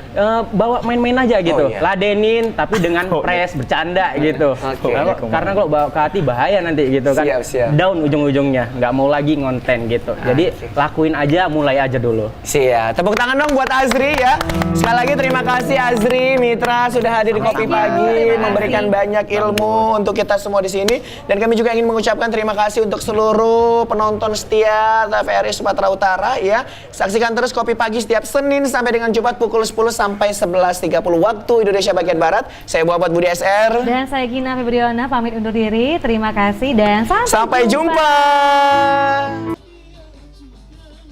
Bawa main-main aja gitu, iya. ladenin tapi dengan press bercanda gitu. Oke. Karena kalau bawa ke hati bahaya nanti gitu kan. Siap. Down ujung-ujungnya, nggak mau lagi ngonten gitu. Jadi lakuin aja, mulai aja dulu. Siap. Tepuk tangan dong buat Azri ya. Sekali lagi terima kasih Azri Mitra sudah hadir di Kopi Pagi, memberikan banyak ilmu untuk kita semua di sini. Dan kami juga ingin mengucapkan terima kasih untuk seluruh penonton setia TVRI Sumatera Utara ya. Saksikan terus Kopi Pagi setiap Senin sampai dengan Jumat pukul 10 sampai 11.30 waktu Indonesia bagian Barat. Saya Muhammad Budi SR. Dan saya Gina Febriona pamit undur diri. Terima kasih dan sampai Sampai jumpa.